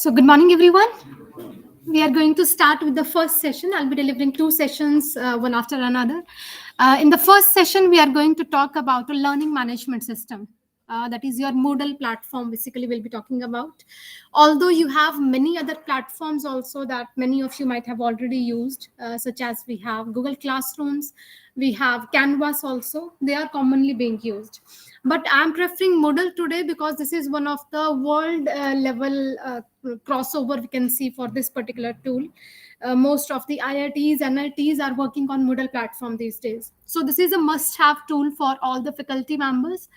So good morning, everyone. We are going to start with the first session. I'll be delivering two sessions, one after another. In the first session, we are going to talk about a learning management system. That is your MOODLE platform, basically, we'll be talking about. Although you have many other platforms also that many of you might have already used, such as we have Google Classrooms, we have Canvas also. They are commonly being used. But I'm preferring MOODLE today because this is one of the world level crossover we can see for this particular tool. Most of the IITs, NITs are working on MOODLE platform these days. So this is a must-have tool for all the faculty members,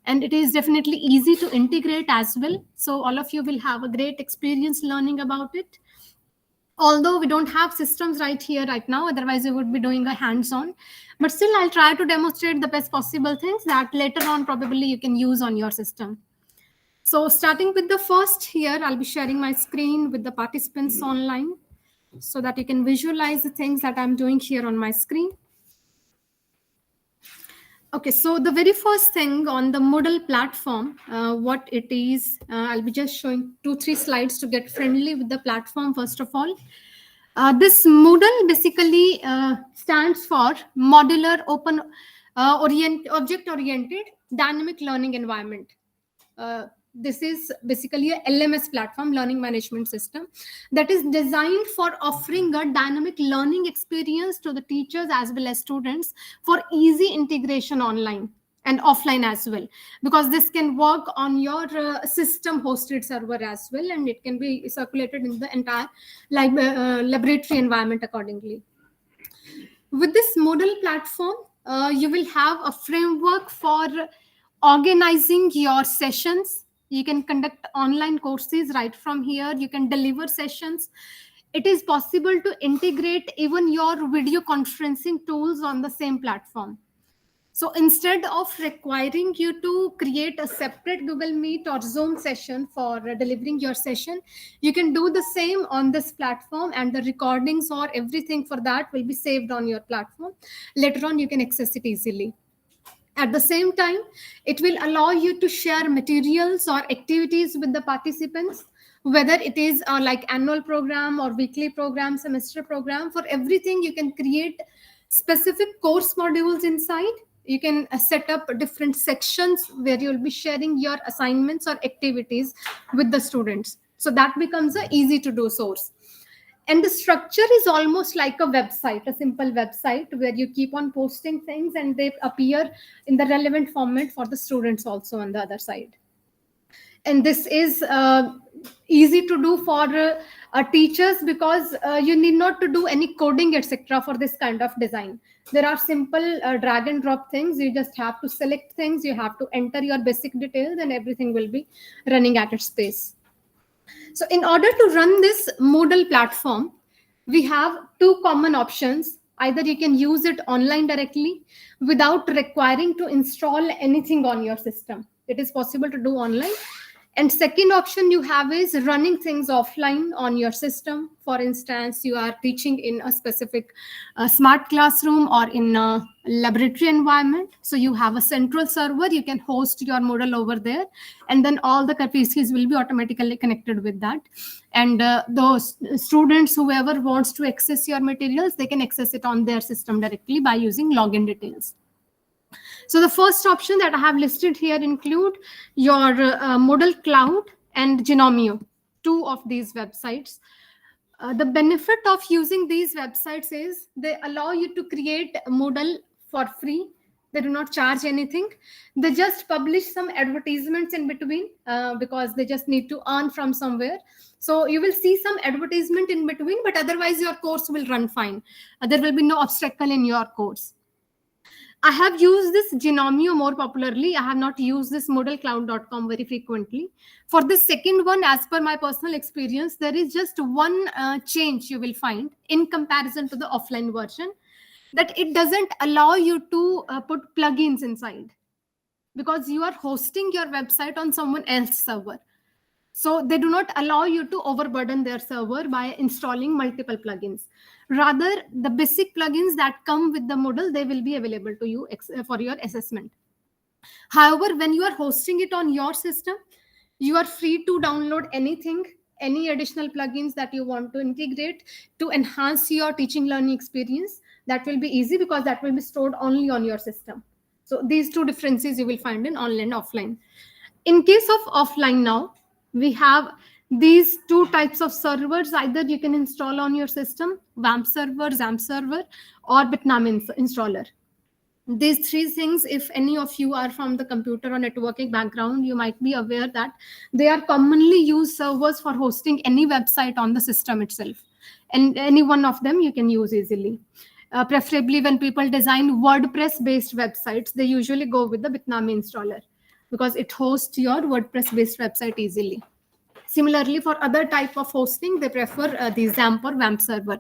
and it is definitely easy to integrate as well. So all of you will have a great experience learning about it. Although we don't have systems right here right now, otherwise we would be doing a hands-on, but still I'll try to demonstrate the best possible things that later on probably you can use on your system. So starting with the first here, I'll be sharing my screen with the participants online so that you can visualize the things that I'm doing here on my screen. Okay, so the very first thing on the MOODLE platform, what it is, I'll be just showing 2-3 slides to get friendly with the platform first of all. This MOODLE basically stands for Modular Open Object-Oriented Dynamic Learning Environment. This is basically a LMS platform, learning management system, that is designed for offering a dynamic learning experience to the teachers as well as students for easy integration online and offline as well, because this can work on your system hosted server as well, and it can be circulated in the entire laboratory environment accordingly. With this MOODLE platform, you will have a framework for organizing your sessions. You can conduct online courses right from here. You can deliver sessions. It is possible to integrate even your video conferencing tools on the same platform. So instead of requiring you to create a separate Google Meet or Zoom session for delivering your session, you can do the same on this platform, and the recordings or everything for that will be saved on your platform. Later on, you can access it easily. At the same time, it will allow you to share materials or activities with the participants, whether it is like annual program or weekly program, semester program. For everything, you can create specific course modules inside. You can set up different sections where you'll be sharing your assignments or activities with the students. So that becomes an easy to do source. And the structure is almost like a website, a simple website where you keep on posting things and they appear in the relevant format for the students also on the other side. And this is easy to do for teachers because you need not to do any coding, etc. for this kind of design. There are simple drag and drop things. You just have to select things. You have to enter your basic details and everything will be running at its pace. So in order to run this MOODLE platform, we have two common options. Either you can use it online directly without requiring to install anything on your system. It is possible to do online. And second option you have is running things offline on your system. For instance, you are teaching in a specific smart classroom or in a laboratory environment. So you have a central server, you can host your MOODLE over there, and then all the PCs will be automatically connected with that. And those students, whoever wants to access your materials, they can access it on their system directly by using login details. So the first option that I have listed here include your MOODLE Cloud and Genomio, two of these websites. The benefit of using these websites is they allow you to create MOODLE for free. They do not charge anything. They just publish some advertisements in between because they just need to earn from somewhere. So you will see some advertisement in between, but otherwise your course will run fine. There will be no obstacle in your course. I have used this Genomio more popularly. I have not used this moodlecloud.com very frequently. For the second one, as per my personal experience, there is just one change you will find in comparison to the offline version, that it doesn't allow you to put plugins inside because you are hosting your website on someone else's server. So they do not allow you to overburden their server by installing multiple plugins. Rather, the basic plugins that come with the MOODLE, they will be available to you for your assessment. However, when you are hosting it on your system, you are free to download anything any additional plugins that you want to integrate to enhance your teaching learning experience, that will be easy because that will be stored only on your system. So these two differences you will find in online and offline. In case of offline now, we have these two types of servers. Either you can install on your system, WAMP server, XAMPP server, or Bitnami installer. These three things, if any of you are from the computer or networking background, you might be aware that they are commonly used servers for hosting any website on the system itself. And any one of them you can use easily. Preferably when people design WordPress based websites, they usually go with the Bitnami installer because it hosts your WordPress based website easily. Similarly, for other type of hosting, they prefer the XAMPP or WAMP server.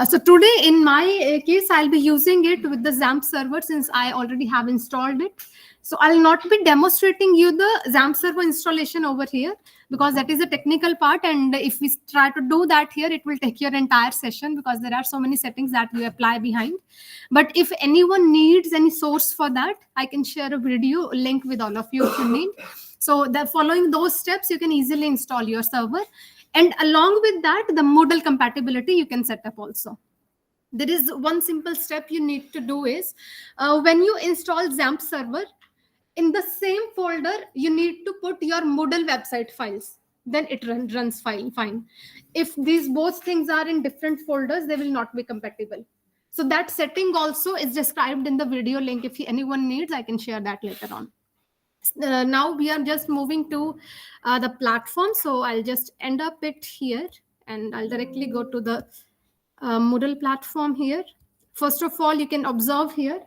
So today, in my case, I'll be using it with the XAMPP server since I already have installed it. So I'll not be demonstrating you the XAMPP server installation over here because that is a technical part. And if we try to do that here, it will take your entire session because there are so many settings that you apply behind. But if anyone needs any source for that, I can share a video link with all of you if you need. So following those steps, you can easily install your server. And along with that, the MOODLE compatibility you can set up also. There is one simple step you need to do is when you install XAMPP server, in the same folder, you need to put your MOODLE website files. Then it runs fine. If these both things are in different folders, they will not be compatible. So that setting also is described in the video link. If anyone needs, I can share that later on. Now we are just moving to the platform. So I'll just end up it here and I'll directly go to the MOODLE platform here. First of all, you can observe here,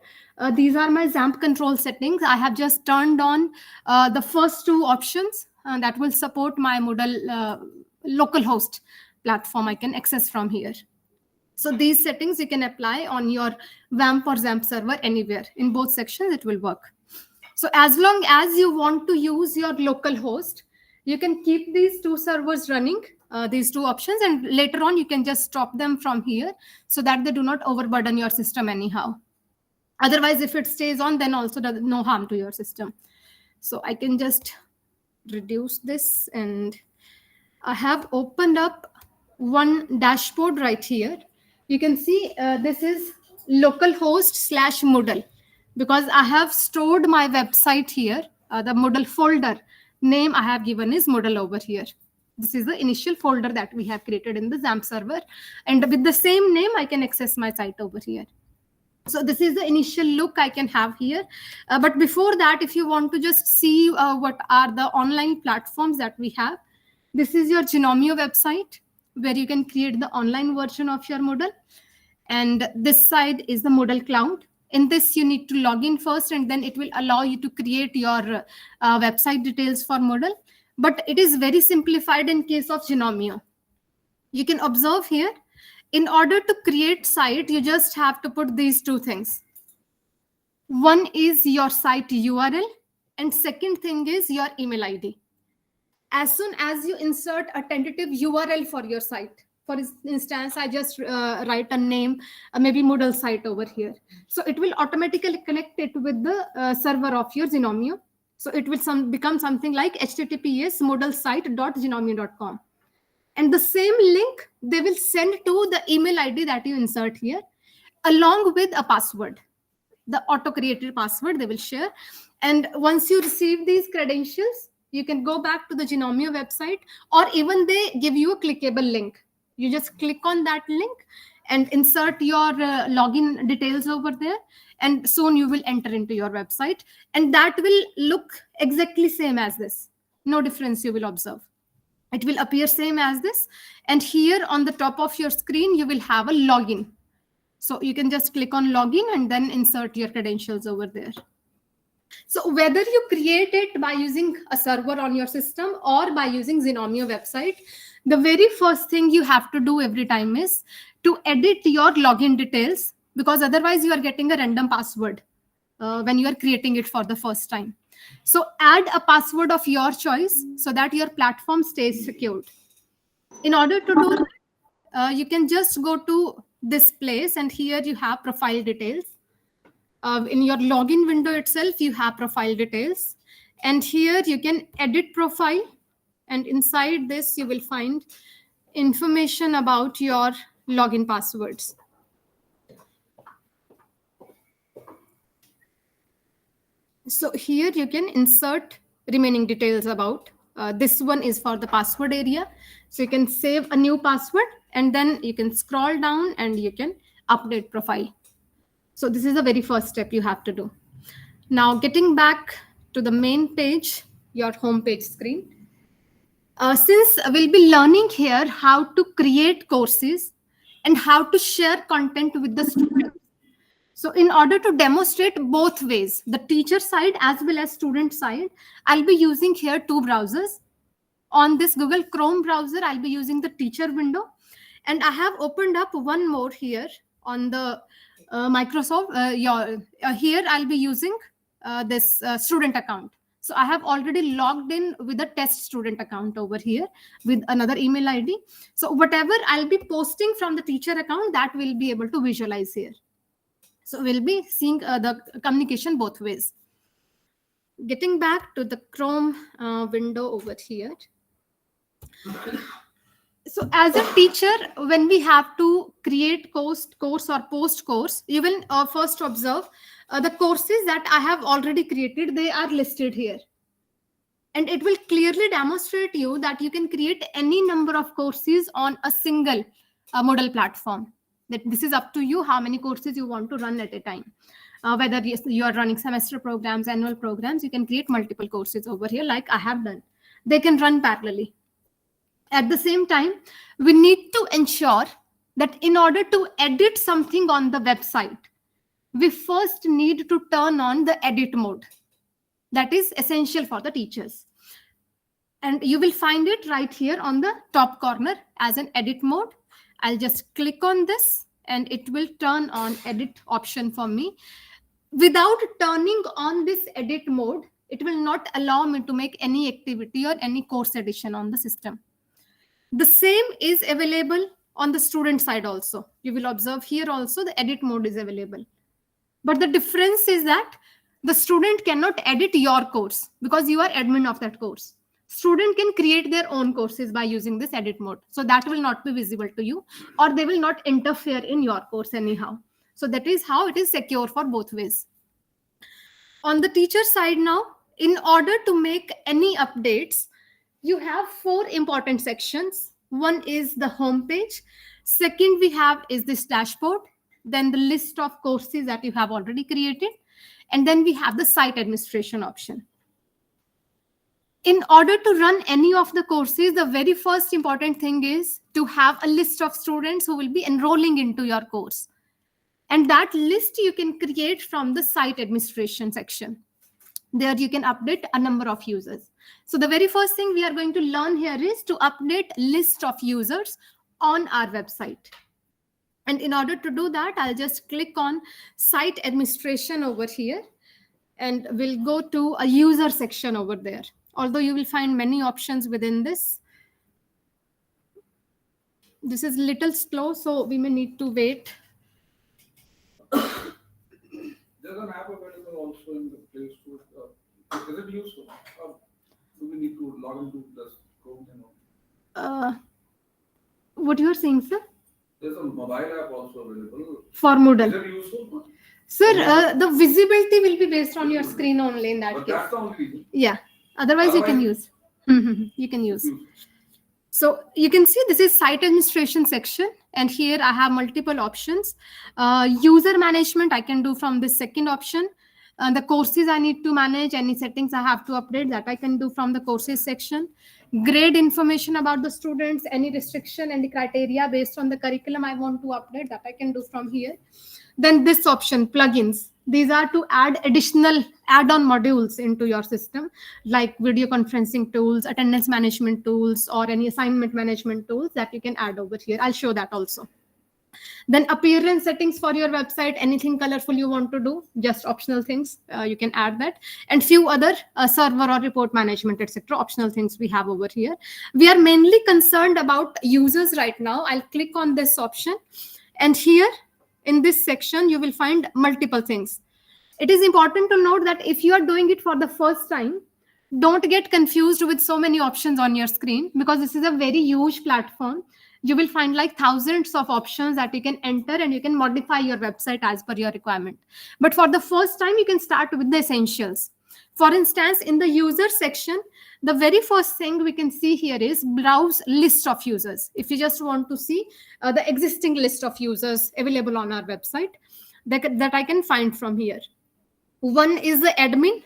these are my XAMPP control settings. I have just turned on the first two options that will support my MOODLE localhost platform I can access from here. So these settings you can apply on your WAMP or XAMPP server anywhere. In both sections, it will work. So as long as you want to use your local host, you can keep these two servers running, these two options, and later on you can just stop them from here so that they do not overburden your system anyhow. Otherwise, if it stays on, then also does no harm to your system. So I can just reduce this, and I have opened up one dashboard right here. You can see this is localhost / MOODLE. Because I have stored my website here, the MOODLE folder name I have given is MOODLE over here. This is the initial folder that we have created in the XAMPP server. And with the same name, I can access my site over here. So this is the initial look I can have here. But before that, if you want to just see what are the online platforms that we have, this is your Genomio website where you can create the online version of your MOODLE. And this side is the MOODLE cloud. In this, you need to log in first, and then it will allow you to create your website details for MOODLE. But it is very simplified in case of Genomio. You can observe here, in order to create site, you just have to put these two things. One is your site URL, and second thing is your email ID. As soon as you insert a tentative URL for your site, for instance, I just write a name, maybe MOODLE site over here. So it will automatically connect it with the server of your Genomio. So it will become something like https://moodlesite.genomio.com. And the same link they will send to the email ID that you insert here, along with a password. The auto-created password they will share. And once you receive these credentials, you can go back to the Genomio website, or even they give you a clickable link. You just click on that link and insert your login details over there, and soon you will enter into your website, and that will look exactly same as this. No difference you will observe. It will appear same as this, and here on the top of your screen you will have a login. So you can just click on login and then insert your credentials over there. So whether you create it by using a server on your system or by using Genomio website, the very first thing you have to do every time is to edit your login details, because otherwise you are getting a random password when you are creating it for the first time. So add a password of your choice so that your platform stays secured. In order to do that, you can just go to this place, and here you have profile details. In your login window itself, you have profile details. And here you can edit profile. And inside this, you will find information about your login passwords. So here you can insert remaining details about. This one is for the password area. So you can save a new password and then you can scroll down and you can update profile. So this is the very first step you have to do. Now getting back to the main page, your home page screen. Since we'll be learning here how to create courses and how to share content with the students. So in order to demonstrate both ways, the teacher side as well as student side, I'll be using here two browsers. On this Google Chrome browser, I'll be using the teacher window. And I have opened up one more here on the Microsoft. Here I'll be using this student account. So I have already logged in with a test student account over here with another email ID. So whatever I'll be posting from the teacher account, that will be able to visualize here. So we'll be seeing the communication both ways. Getting back to the Chrome window over here. So as a teacher, when we have to create course or post course, you will first observe the courses that I have already created, they are listed here. And it will clearly demonstrate you that you can create any number of courses on a single Moodle platform. That this is up to you how many courses you want to run at a time. Whether you are running semester programs, annual programs, you can create multiple courses over here like I have done. They can run parallelly. At the same time, we need to ensure that in order to edit something on the website, we first need to turn on the edit mode. That is essential for the teachers. And you will find it right here on the top corner as an edit mode. I'll just click on this and it will turn on edit option for me. Without turning on this edit mode, it will not allow me to make any activity or any course addition on the system. The same is available on the student side also. You will observe here also the edit mode is available. But the difference is that the student cannot edit your course because you are admin of that course. Student can create their own courses by using this edit mode. So that will not be visible to you, or they will not interfere in your course anyhow. So that is how it is secure for both ways. On the teacher side now, in order to make any updates, you have four important sections. One is the home page. Second we have is this dashboard. Then the list of courses that you have already created. And then we have the site administration option. In order to run any of the courses, the very first important thing is to have a list of students who will be enrolling into your course. And that list you can create from the site administration section. There you can update a number of users. So the very first thing we are going to learn here is to update list of users on our website. And in order to do that, I'll just click on site administration over here. And we'll go to a user section over there. Although you will find many options within this. This is a little slow, so we may need to wait. There's an app available also in the Play Store. Is it useful? Do we need to log into the Chrome and all? What you are saying, sir? There's a mobile app also available. For Moodle. Is it useful? Sir, the visibility will be based on your screen only in that But case. that's the only reason. Yeah. Otherwise, you can use. You can use. So you can see this is site administration section. And here I have multiple options. User management I can do from this second option. The courses I need to manage, any settings I have to update, that I can do from the courses section. Grade information about the students, any restriction, any criteria based on the curriculum I want to update, that I can do from here. Then this option, plugins. These are to add additional add-on modules into your system, like video conferencing tools, attendance management tools, or any assignment management tools that you can add over here. I'll show that also. Then appearance settings for your website, anything colorful you want to do, just optional things, you can add that. And few other server or report management, etc. optional things we have over here. We are mainly concerned about users right now. I'll click on this option. And here in this section, you will find multiple things. It is important to note that if you are doing it for the first time, Don't get confused with so many options on your screen, because this is a very huge platform. You will find like thousands of options that you can enter, and you can modify your website as per your requirement. But for the first time, you can start with the essentials. For instance, in the user section, the very first thing we can see here is browse list of users. If you just want to see the existing list of users available on our website, that I can find from here. One is the admin,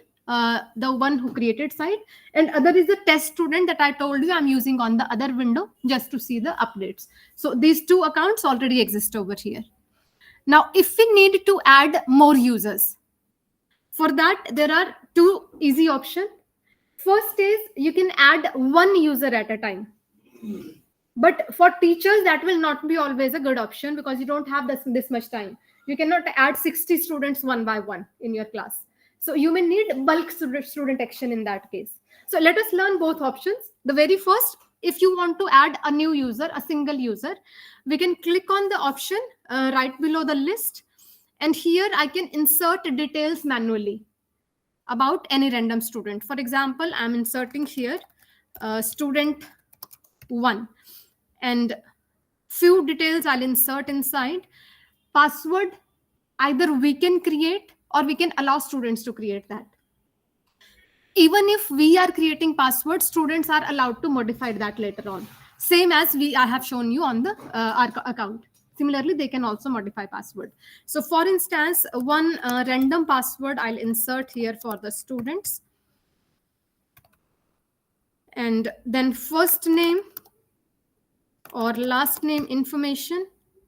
the one who created site, and other is the test student that I told you I'm using on the other window just to see the updates. So these two accounts already exist over here. Now, if we need to add more users, for that there are two easy options. First is you can add one user at a time. But for teachers, that will not be always a good option, because you don't have this much time. You cannot add 60 students one by one in your class. So you may need bulk student action in that case. So let us learn both options. The very first, if you want to add a new user, a single user, we can click on the option right below the list. And here I can insert details manually about any random student. For example, I'm inserting here student 1. And few details I'll insert inside. Password, either we can create or we can allow students to create that. Even if we are creating password, students are allowed to modify that later on. Same as I have shown you on the our account. Similarly, they can also modify password. So for instance, one random password I'll insert here for the students. And then first name or last name information,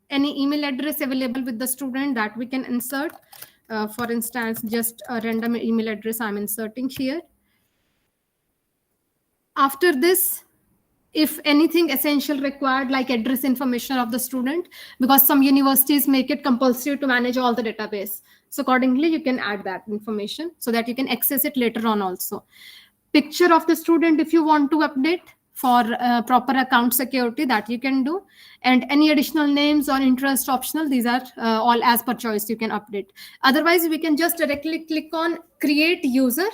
any email address available with the student that we can insert. For instance, just a random email address I'm inserting here. After this, if anything essential required, like address information of the student, because some universities make it compulsory to manage all the database. So accordingly, you can add that information so that you can access it later on also. Picture of the student, if you want to update for proper account security, that you can do. And any additional names or interest optional, these are all as per choice, you can update. Otherwise, we can just directly click on create user,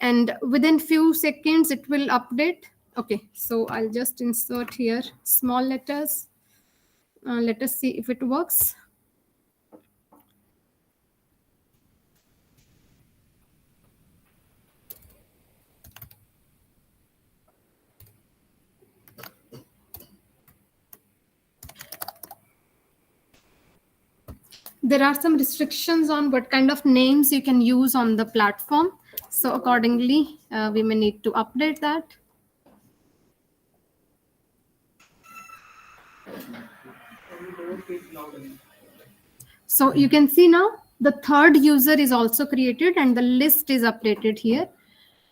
and within few seconds it will update. Okay, so I'll just insert here small letters. Let us see if it works. There are some restrictions on what kind of names you can use on the platform. So accordingly, we may need to update that. So you can see now the third user is also created and the list is updated here.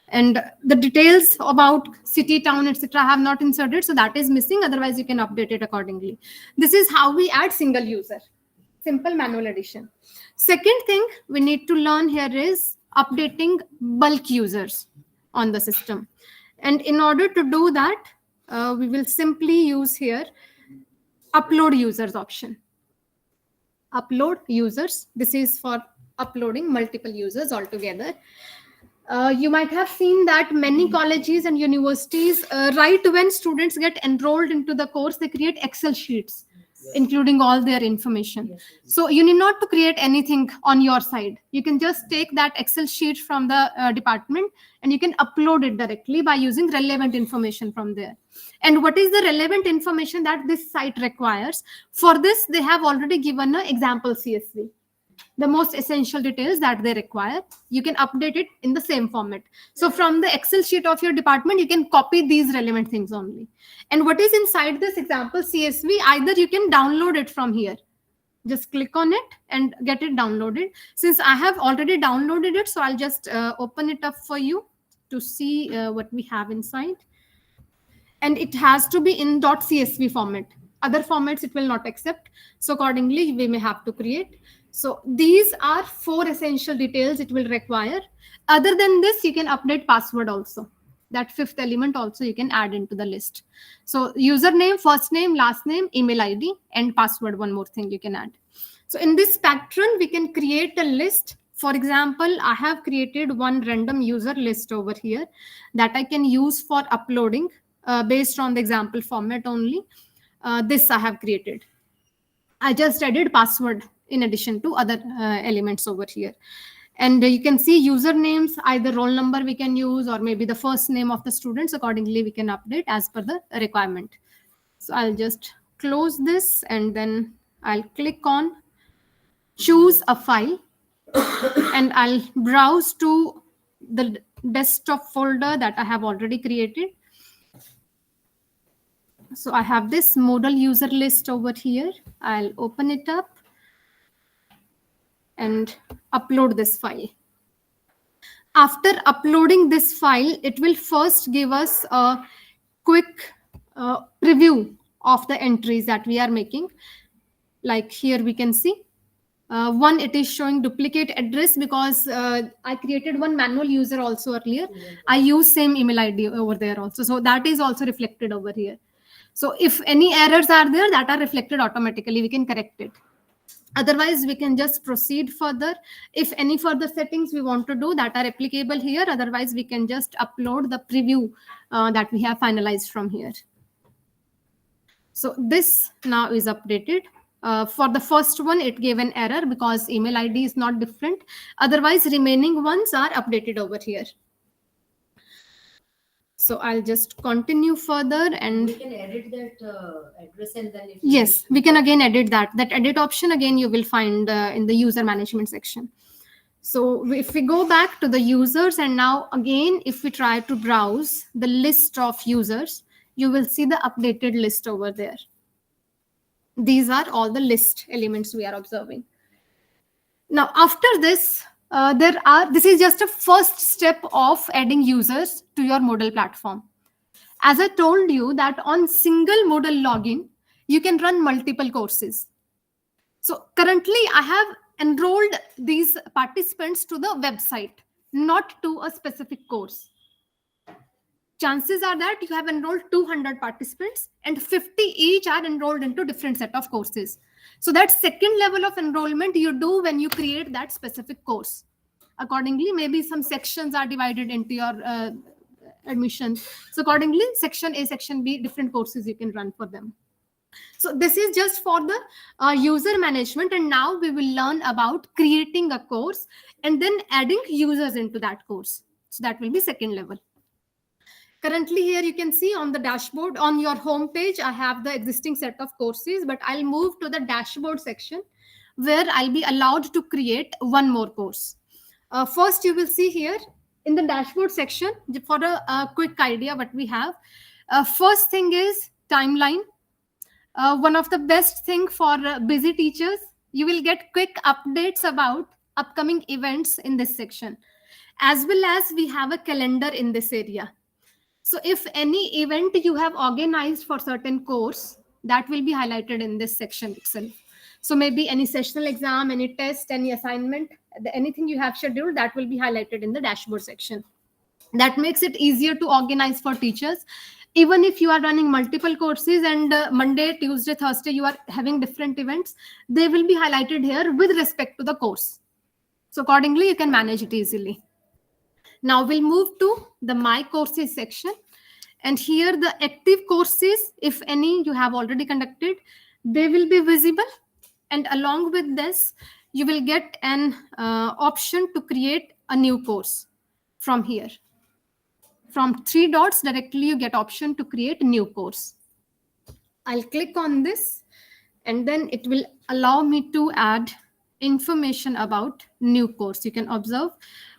And the details about city, town, etc. have not inserted. So that is missing. Otherwise, you can update it accordingly. This is how we add single user. Simple manual addition. Second thing we need to learn here is updating bulk users on the system. And in order to do that, we will simply use here upload users option. Upload users. This is for uploading multiple users altogether. You might have seen that many colleges and universities, right when students get enrolled into the course, they create Excel sheets, including all their information. Yes. So you need not to create anything on your side. You can just take that Excel sheet from the department and you can upload it directly by using relevant information from there. And what is the relevant information that this site requires? For this, they have already given an example CSV. The most essential details that they require, you can update it in the same format. So from the Excel sheet of your department, you can copy these relevant things only. And what is inside this example CSV, either you can download it from here. Just click on it and get it downloaded. Since I have already downloaded it, so I'll just open it up for you to see what we have inside. And it has to be in .csv format. Other formats it will not accept. So accordingly, we may have to create. So these are 4 essential details it will require. Other than this, you can update password also. That 5th element also you can add into the list. So username, first name, last name, email ID, and password, one more thing you can add. So in this pattern, we can create a list For example, I have created one random user list over here that I can use for uploading based on the example format only. This I have created. I just added password in addition to other elements over here. And you can see usernames, either roll number we can use or maybe the first name of the students. Accordingly, we can update as per the requirement. So I'll just close this and then I'll click on choose a file and I'll browse to the desktop folder that I have already created. So I have this MOODLE user list over here. I'll open it up and upload this file. After uploading this file, it will first give us a quick preview of the entries that we are making. Like here we can see. One, it is showing duplicate address because I created one manual user also earlier. I use same email ID over there also. So that is also reflected over here. So if any errors are there that are reflected automatically, we can correct it. Otherwise, we can just proceed further. If any further settings we want to do that are applicable here, otherwise we can just upload the preview that we have finalized from here. So this now is updated. For the first one, it gave an error because email ID is not different. Otherwise, remaining ones are updated over here. So I'll just continue further and we can edit that address and then yes, we can again edit that. That edit option again you will find in the user management section. So if we go back to the users and now again, if we try to browse the list of users, you will see the updated list over there. These are all the list elements we are observing. Now, after this, this is just a first step of adding users to your MOODLE platform. As I told you that on single MOODLE login, you can run multiple courses. So currently I have enrolled these participants to the website, not to a specific course. Chances are that you have enrolled 200 participants and 50 each are enrolled into different set of courses. So that second level of enrollment you do when you create that specific course. Accordingly, maybe some sections are divided into your admission. So accordingly, section A, section B, different courses you can run for them. So this is just for the user management. And now we will learn about creating a course and then adding users into that course. So that will be second level. Currently here you can see on the dashboard on your home page, I have the existing set of courses, but I'll move to the dashboard section where I'll be allowed to create one more course. First, you will see here in the dashboard section for a quick idea what we have. First thing is timeline. One of the best thing for busy teachers, you will get quick updates about upcoming events in this section, as well as we have a calendar in this area. So if any event you have organized for certain course, that will be highlighted in this section itself. So maybe any sessional exam, any test, any assignment, anything you have scheduled, that will be highlighted in the dashboard section. That makes it easier to organize for teachers. Even if you are running multiple courses and Monday, Tuesday, Thursday, you are having different events, they will be highlighted here with respect to the course. So accordingly, you can manage it easily. Now we'll move to the My Courses section. And here the active courses, if any you have already conducted, they will be visible. And along with this, you will get an option to create a new course from here. From 3 dots, directly you get option to create a new course. I'll click on this and then it will allow me to add information about new course. You can observe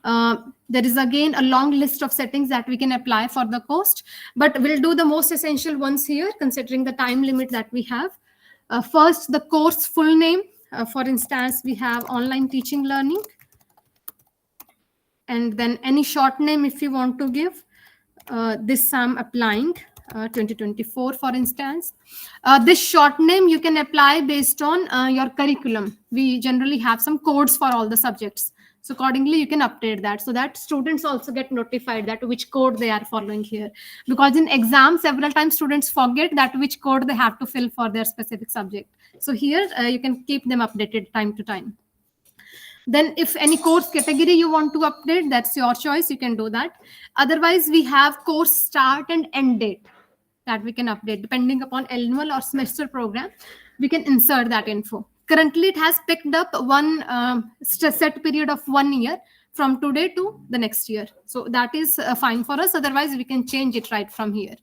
there is again a long list of settings that we can apply for the course, but we'll do the most essential ones here considering the time limit that we have. First, the course full name. For instance, we have online teaching learning, and then any short name if you want to give. This I'm applying 2024, for instance. This short name you can apply based on your curriculum. We generally have some codes for all the subjects. So accordingly, you can update that so that students also get notified that which code they are following here. Because in exam, several times students forget that which code they have to fill for their specific subject. So here you can keep them updated time to time. Then if any course category you want to update, that's your choice, you can do that. Otherwise, we have course start and end date that we can update depending upon annual or semester program. We can insert that info. Currently it has picked up one set period of 1 year from today to the next year, so that is fine for us. Otherwise we can change it right from here.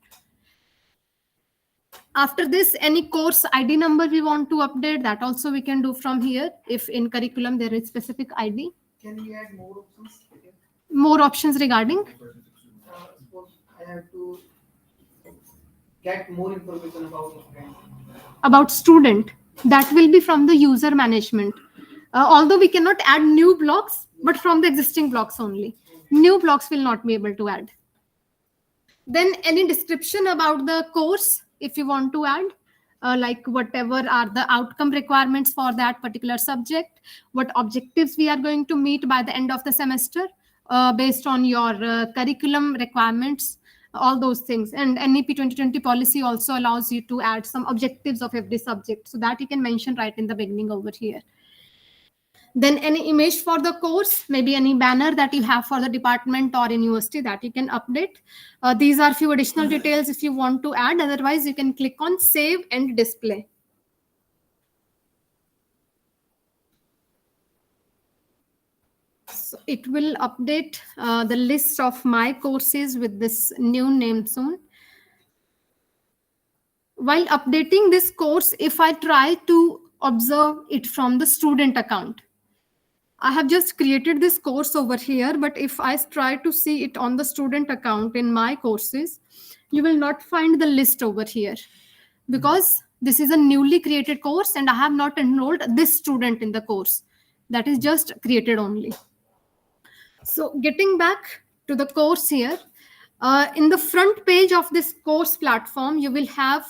After this, any course ID number we want to update, that also we can do from here if in curriculum there is specific ID. Can we add more options? More options regarding? Suppose I have to get more information about the student. About student, that will be from the user management. Although we cannot add new blocks, but from the existing blocks only. New blocks will not be able to add. Then any description about the course, if you want to add, like whatever are the outcome requirements for that particular subject, what objectives we are going to meet by the end of the semester, based on your curriculum requirements, all those things. And NEP 2020 policy also allows you to add some objectives of every subject, so that you can mention right in the beginning over here. Then any image for the course, maybe any banner that you have for the department or university, that you can update. These are few additional details if you want to add. Otherwise, you can click on save and display. So it will update the list of my courses with this new name soon. While updating this course, if I try to observe it from the student account, I have just created this course over here, but if I try to see it on the student account in my courses, you will not find the list over here, because this is a newly created course and I have not enrolled this student in the course. That is just created only. So getting back to the course here, in the front page of this course platform, you will have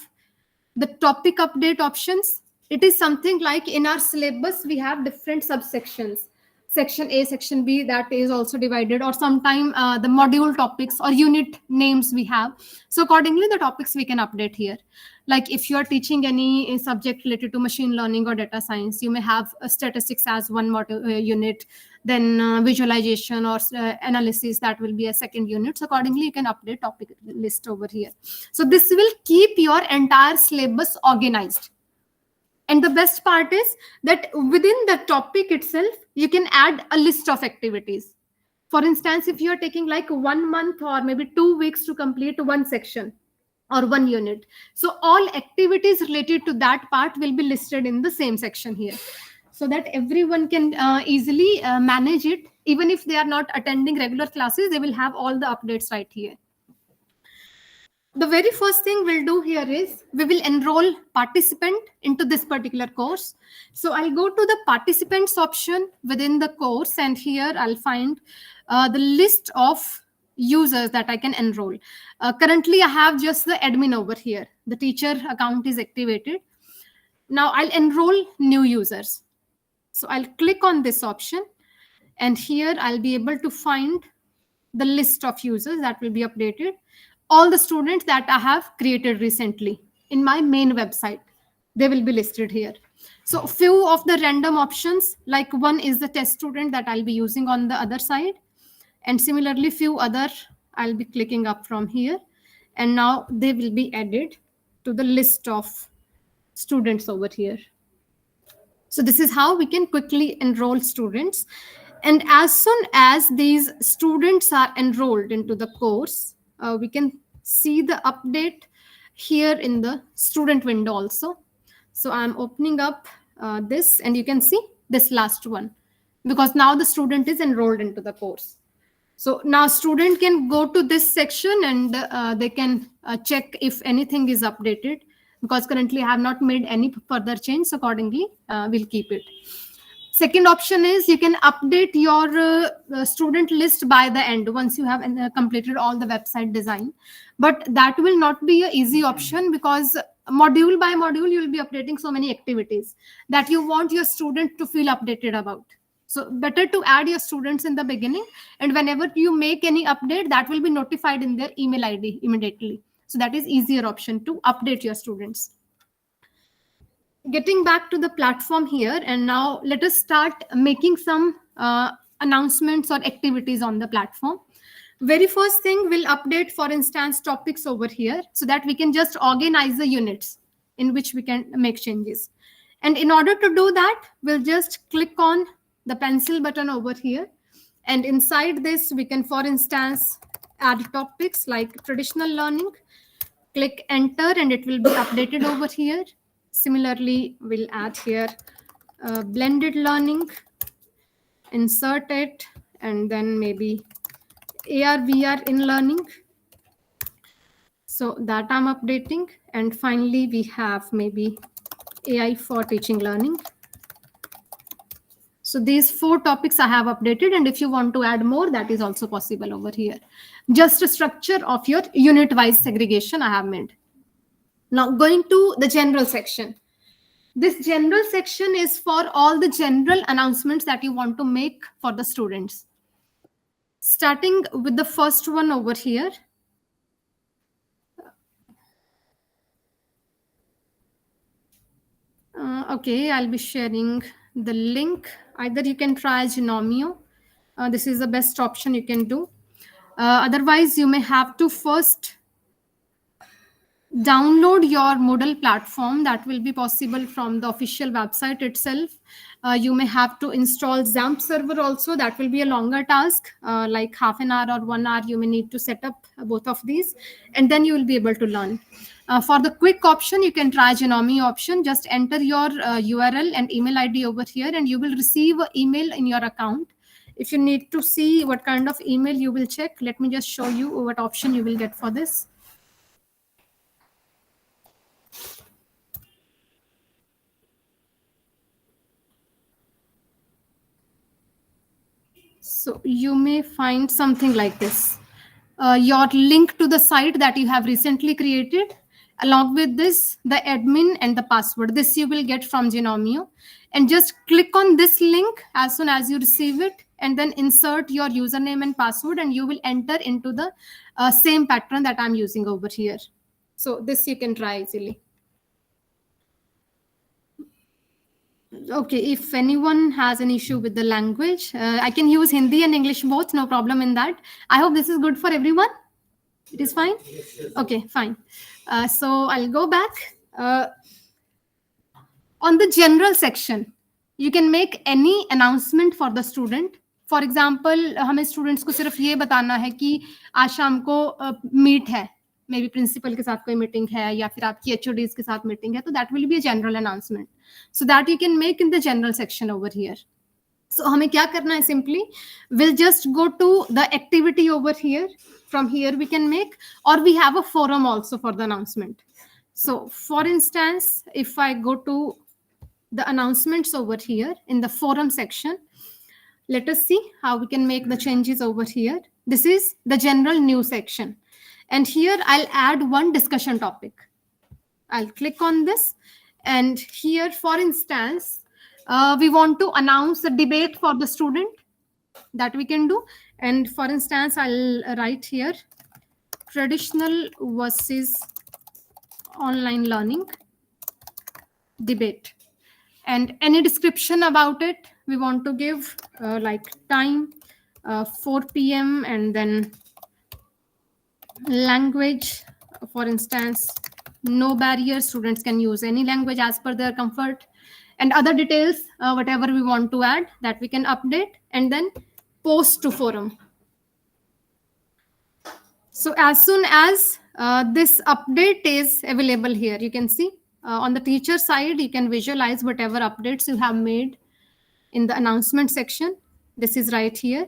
the topic update options. It is something like in our syllabus, we have different subsections. Section A, section B, that is also divided, or sometime the module topics or unit names we have. So accordingly, the topics we can update here. Like if you are teaching any subject related to machine learning or data science, you may have statistics as one module unit, then visualization or analysis, that will be a second unit. So accordingly, you can update topic list over here. So this will keep your entire syllabus organized. And the best part is that within the topic itself, you can add a list of activities. For instance, if you're taking like 1 month or maybe 2 weeks to complete one section or one unit, so all activities related to that part will be listed in the same section here, so that everyone can easily manage it. Even if they are not attending regular classes, they will have all the updates right here. The very first thing we'll do here is we will enroll participant into this particular course. So I'll go to the participants option within the course, and here I'll find the list of users that I can enroll. Currently, I have just the admin over here. The teacher account is activated. Now I'll enroll new users. So I'll click on this option, and here I'll be able to find the list of users that will be updated. All the students that I have created recently in my main website, they will be listed here. So few of the random options, like one is the test student that I'll be using on the other side. And similarly, few other I'll be clicking up from here. And now they will be added to the list of students over here. So this is how we can quickly enroll students. And as soon as these students are enrolled into the course, we can see the update here in the student window also. So I'm opening up this, and you can see this last one, because now the student is enrolled into the course. So now student can go to this section and they can check if anything is updated, because currently I have not made any further change. So accordingly, we'll keep it. Second option is you can update your student list by the end once you have completed all the website design. But that will not be an easy option, because module by module, you will be updating so many activities that you want your student to feel updated about. So better to add your students in the beginning, and whenever you make any update, that will be notified in their email ID immediately. So that is easier option to update your students. getting back to the platform here, and now let us start making some announcements or activities on the platform. Very first thing, we'll update, for instance, topics over here so that we can just organize the units in which we can make changes. And in order to do that, we'll just click on the pencil button over here. And inside this, we can, for instance, add topics like traditional learning. Click enter and it will be updated over here. Similarly, we'll add here blended learning, insert it, and then maybe AR, VR in learning. So that I'm updating. And finally, we have maybe AI for teaching learning. So these 4 topics I have updated. And if you want to add more, that is also possible over here. Just a structure of your unit-wise segregation I have made. Now going to the general section. This general section is for all the general announcements that you want to make for the students. Starting with the first one over here. Okay, I'll be sharing the link. Either you can try Genomio. This is the best option you can do. Otherwise, you may have to first download your Moodle platform. That will be possible from the official website itself. You may have to install XAMPP server also. That will be a longer task, like half an hour or 1 hour. You may need to set up both of these, and then you will be able to learn. For the quick option, you can try Genomio option. Just enter your URL and email ID over here, and you will receive an email in your account. If you need to see what kind of email you will check, let me just show you what option you will get for this. So you may find something like this. Your link to the site that you have recently created. Along with this, the admin and the password. This you will get from Genomio. And just click on this link as soon as you receive it, and then insert your username and password, and you will enter into the same pattern that I'm using over here. So this you can try easily. Okay, if anyone has an issue with the language, I can use Hindi and English both, no problem in that. I hope this is good for everyone. It is fine? Okay, fine. So I'll go back. On the general section, you can make any announcement for the student. For example, हमें students को सिर्फ ये बताना है कि आज शाम को meet है, maybe principal के साथ कोई meeting है या फिर आपकी HODs के साथ meeting है, तो that will be a general announcement. So that you can make in the general section over here. So हमें क्या करना है? Simply, we'll just go to the activity over here. From here we can make, or we have a forum also for the announcement. So for instance, if I go to the announcements over here in the forum section, let us see how we can make the changes over here. This is the general news section. And here I'll add one discussion topic. I'll click on this. And here, for instance, we want to announce a debate for the student. That we can do. And for instance, I'll write here traditional versus online learning debate. And any description about it, we want to give like time 4 p.m. and then language, for instance, no barrier. Students can use any language as per their comfort, and other details, whatever we want to add, that we can update and then post to forum. So as soon as this update is available here, you can see on the teacher side, you can visualize whatever updates you have made in the announcement section. This is right here.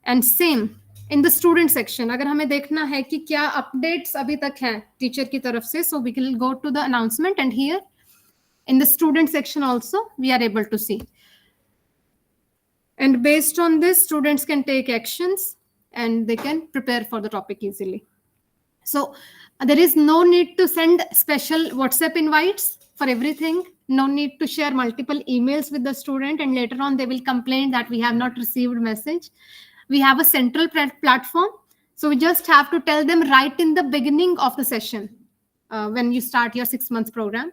And same in the student section. अगर हमें देखना है कि क्या updates अभी तक हैं teacher की तरफ से, so we will go to the announcement, and here in the student section also we are able to see. And based on this, students can take actions and they can prepare for the topic easily. So there is no need to send special WhatsApp invites for everything. No need to share multiple emails with the student, and later on they will complain that we have not received message. We have a central platform. So we just have to tell them right in the beginning of the session when you start your 6 months program.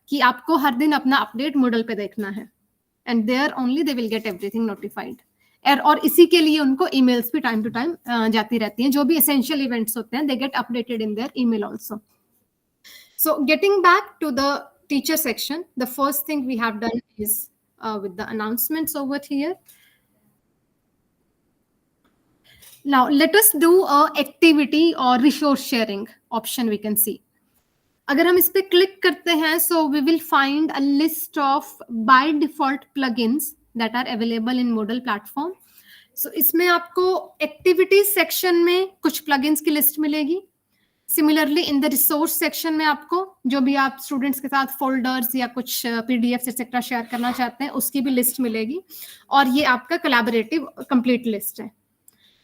कि आपको हर दिन अपना update Moodle पे देखना है, and there only they will get everything notified. और इसी के लिए उनको emails भी time to time जाती रहती हैं, जो भी essential events होते हैं, they get updated in their email also. So getting back to the teacher section, the first thing we have done is with the announcements over here. Now let us do a activity or resource sharing option we can see. अगर हम इस पे click करते हैं, so we will find a list of by default plugins that are available in Moodle platform. So इसमें आपको activities section में कुछ plugins की list मिलेगी. Similarly in the resource section में आपको जो भी आप students के साथ folders या कुछ PDFs etc share करना चाहते हैं उसकी भी list मिलेगी, और ये आपका collaborative complete list है.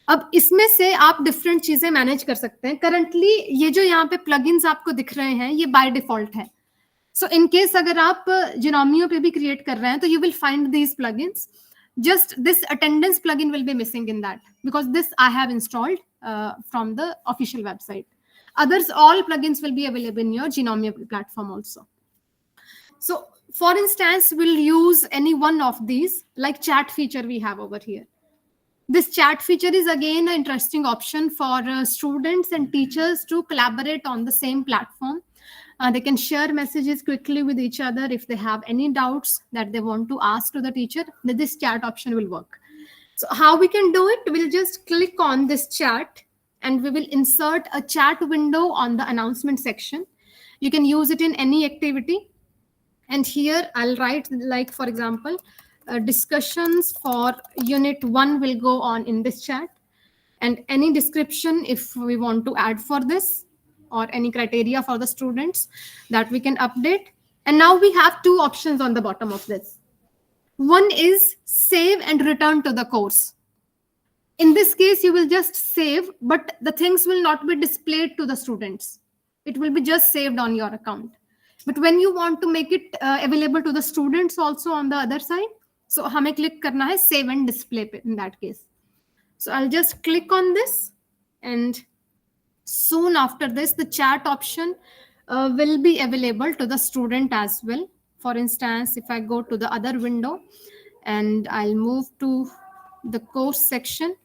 अब इसमें से आप डिफरेंट चीजें मैनेज कर सकते हैं. करंटली ये जो यहाँ पे प्लगइन्स आपको दिख रहे हैं ये बाय डिफॉल्ट है. सो इन केस अगर आप जिनोमियो पे भी क्रिएट कर रहे हैं तो you will find these plugins. Just this attendance plugin will be missing in that because this I have installed from the official website. Others, all plugins will be available in your Genomio platform also. So for instance, we'll use any one of these, like chat feature we have over here. This chat feature is again an interesting option for students and teachers to collaborate on the same platform. They can share messages quickly with each other. If they have any doubts that they want to ask to the teacher, then this chat option will work. So how we can do it? We'll just click on this chat and we will insert a chat window on the announcement section. You can use it in any activity. And here I'll write, like, for example, discussions for unit 1 will go on in this chat, and any description if we want to add for this, or any criteria for the students that we can update. And now we have two options on the bottom of this. One is save and return to the course. In this case, you will just save, but the things will not be displayed to the students. It will be just saved on your account. But when you want to make it available to the students also on the other side, so हमें click करना है save and display पे in that case. So I'll just click on this, and soon after this, the chat option will be available to the student as well. For instance, if I go to the other window and I'll move to the course section,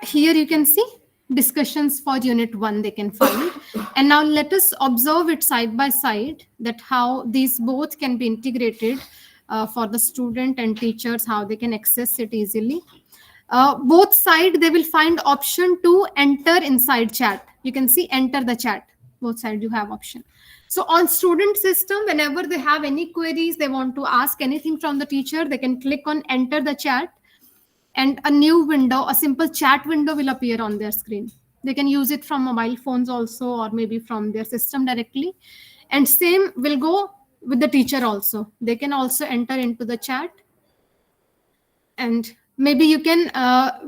here you can see discussions for unit 1 they can find. And now let us observe it side by side, that how these both can be integrated for the student and teachers, how they can access it easily. Both side they will find option to enter inside chat. You can see enter the chat. Both sides you have option. So on student system, whenever they have any queries, they want to ask anything from the teacher, they can click on enter the chat, and a new window, a simple chat window will appear on their screen. They can use it from mobile phones also, or maybe from their system directly. And same will go with the teacher also. They can also enter into the chat. And maybe you can,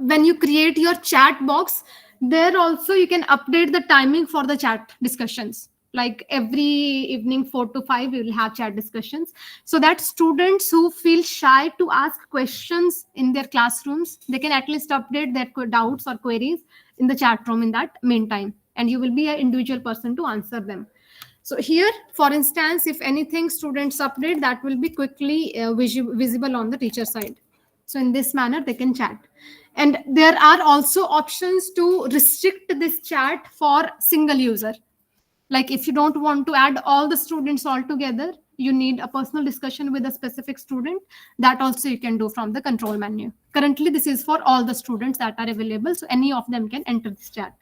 when you create your chat box, there also you can update the timing for the chat discussions. Like every evening 4 to 5, we will have chat discussions, so that students who feel shy to ask questions in their classrooms, they can at least update their doubts or queries in the chat room in that meantime, and you will be an individual person to answer them. So here, for instance, if anything students update, that will be quickly visible on the teacher side. So in this manner, they can chat. And there are also options to restrict this chat for single user. Like if you don't want to add all the students all together, you need a personal discussion with a specific student, that also you can do from the control menu. Currently, this is for all the students that are available, so any of them can enter this chat.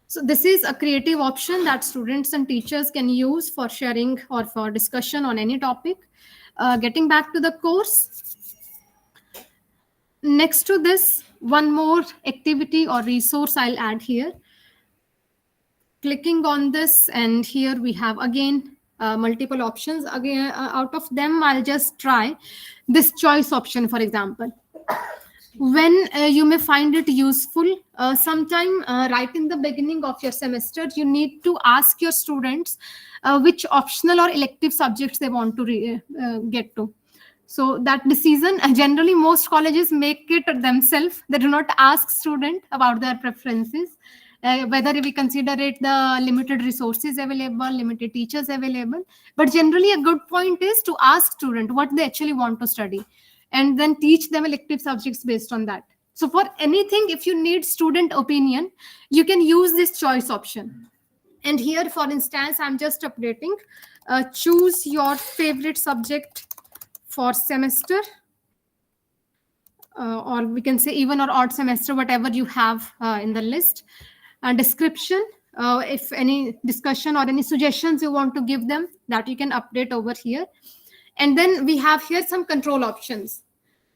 So this is a creative option that students and teachers can use for sharing or for discussion on any topic. Getting back to the course, next to this, one more activity or resource I'll add here. Clicking on this, and here we have again multiple options. Again, out of them, I'll just try this choice option, for example. When you may find it useful, sometime right in the beginning of your semester, you need to ask your students which optional or elective subjects they want to get to. So that decision, generally most colleges make it themselves. They do not ask student about their preferences. whether we consider it the limited resources available, limited teachers available. But generally a good point is to ask student what they actually want to study and then teach them elective subjects based on that. So for anything, if you need student opinion, you can use this choice option. And here, for instance, I'm just updating, choose your favorite subject for semester, or we can say even or odd semester, whatever you have in the list. Description, if any discussion or any suggestions you want to give them, that you can update over here. And then we have here some control options,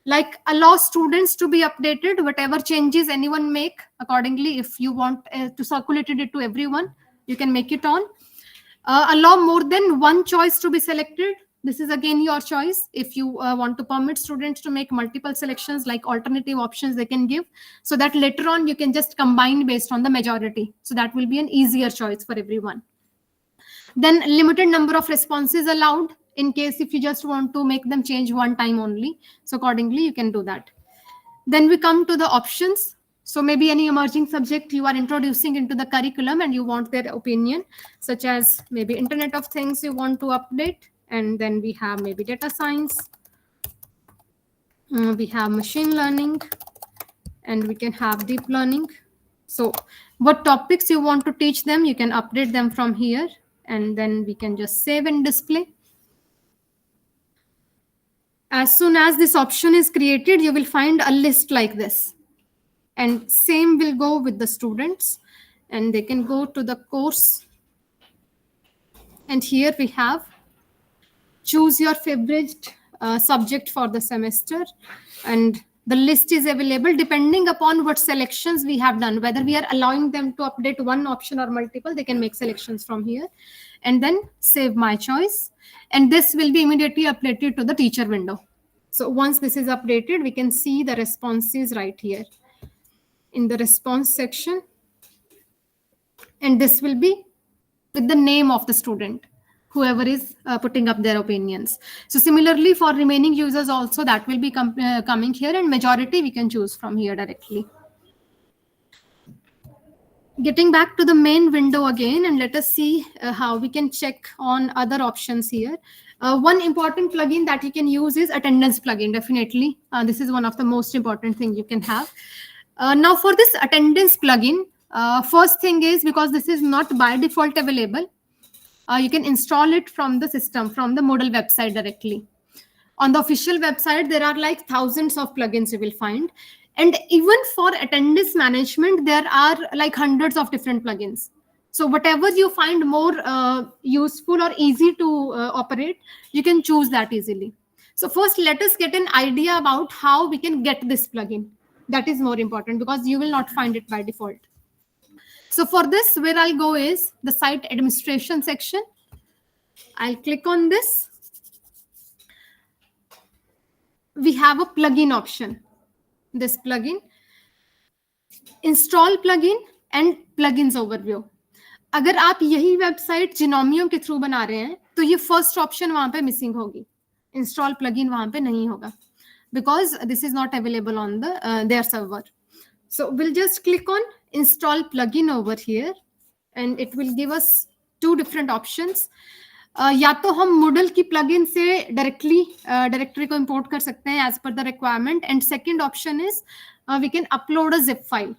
like allow students to be updated, whatever changes anyone make accordingly. If you want to circulate it to everyone, you can make it on. Allow more than one choice to be selected. This is again your choice. If you want to permit students to make multiple selections, like alternative options they can give, so that later on you can just combine based on the majority. So that will be an easier choice for everyone. Then limited number of responses allowed, in case if you just want to make them change one time only. So accordingly, you can do that. Then we come to the options. So maybe any emerging subject you are introducing into the curriculum and you want their opinion, such as maybe Internet of Things you want to update. And then we have maybe data science. We have machine learning, and we can have deep learning. So what topics you want to teach them, you can update them from here. And then we can just save and display. As soon as this option is created, you will find a list like this. And same will go with the students. And they can go to the course. And here we have choose your favorite subject for the semester. And the list is available depending upon what selections we have done, whether we are allowing them to update one option or multiple, they can make selections from here. And then save my choice. And this will be immediately updated to the teacher window. So once this is updated, we can see the responses right here in the response section. And this will be with the name of the student, whoever is putting up their opinions. So similarly for remaining users also, that will be coming here, and majority we can choose from here directly. Getting back to the main window again, and let us see how we can check on other options here. One important plugin that you can use is attendance plugin, definitely. This is one of the most important thing you can have. Now for this attendance plugin, first thing is, because this is not by default available, you can install it from the system, from the MOODLE website directly. On the official website, there are like thousands of plugins you will find. And even for attendance management, there are like hundreds of different plugins. So whatever you find more useful or easy to operate, you can choose that easily. So first, let us get an idea about how we can get this plugin. That is more important, because you will not find it by default. So for this, where I'll go is the site administration section. I'll click on this. We have a plugin option. This plugin, install plugin and plugins overview. अगर आप यही website जिनोमियो के through बना रहे हैं, तो ये first option वहां पे मिसिंग होगी. इंस्टॉल प्लगइन वहां पे नहीं होगा, because this is not available on the their server. So we'll just click on install plugin over here, and it will give us two different options. या तो हम MOODLE की प्लगइन से डायरेक्टली डायरेक्टरी को इंपोर्ट कर सकते हैं as per the requirement, and second option is we can upload a zip file.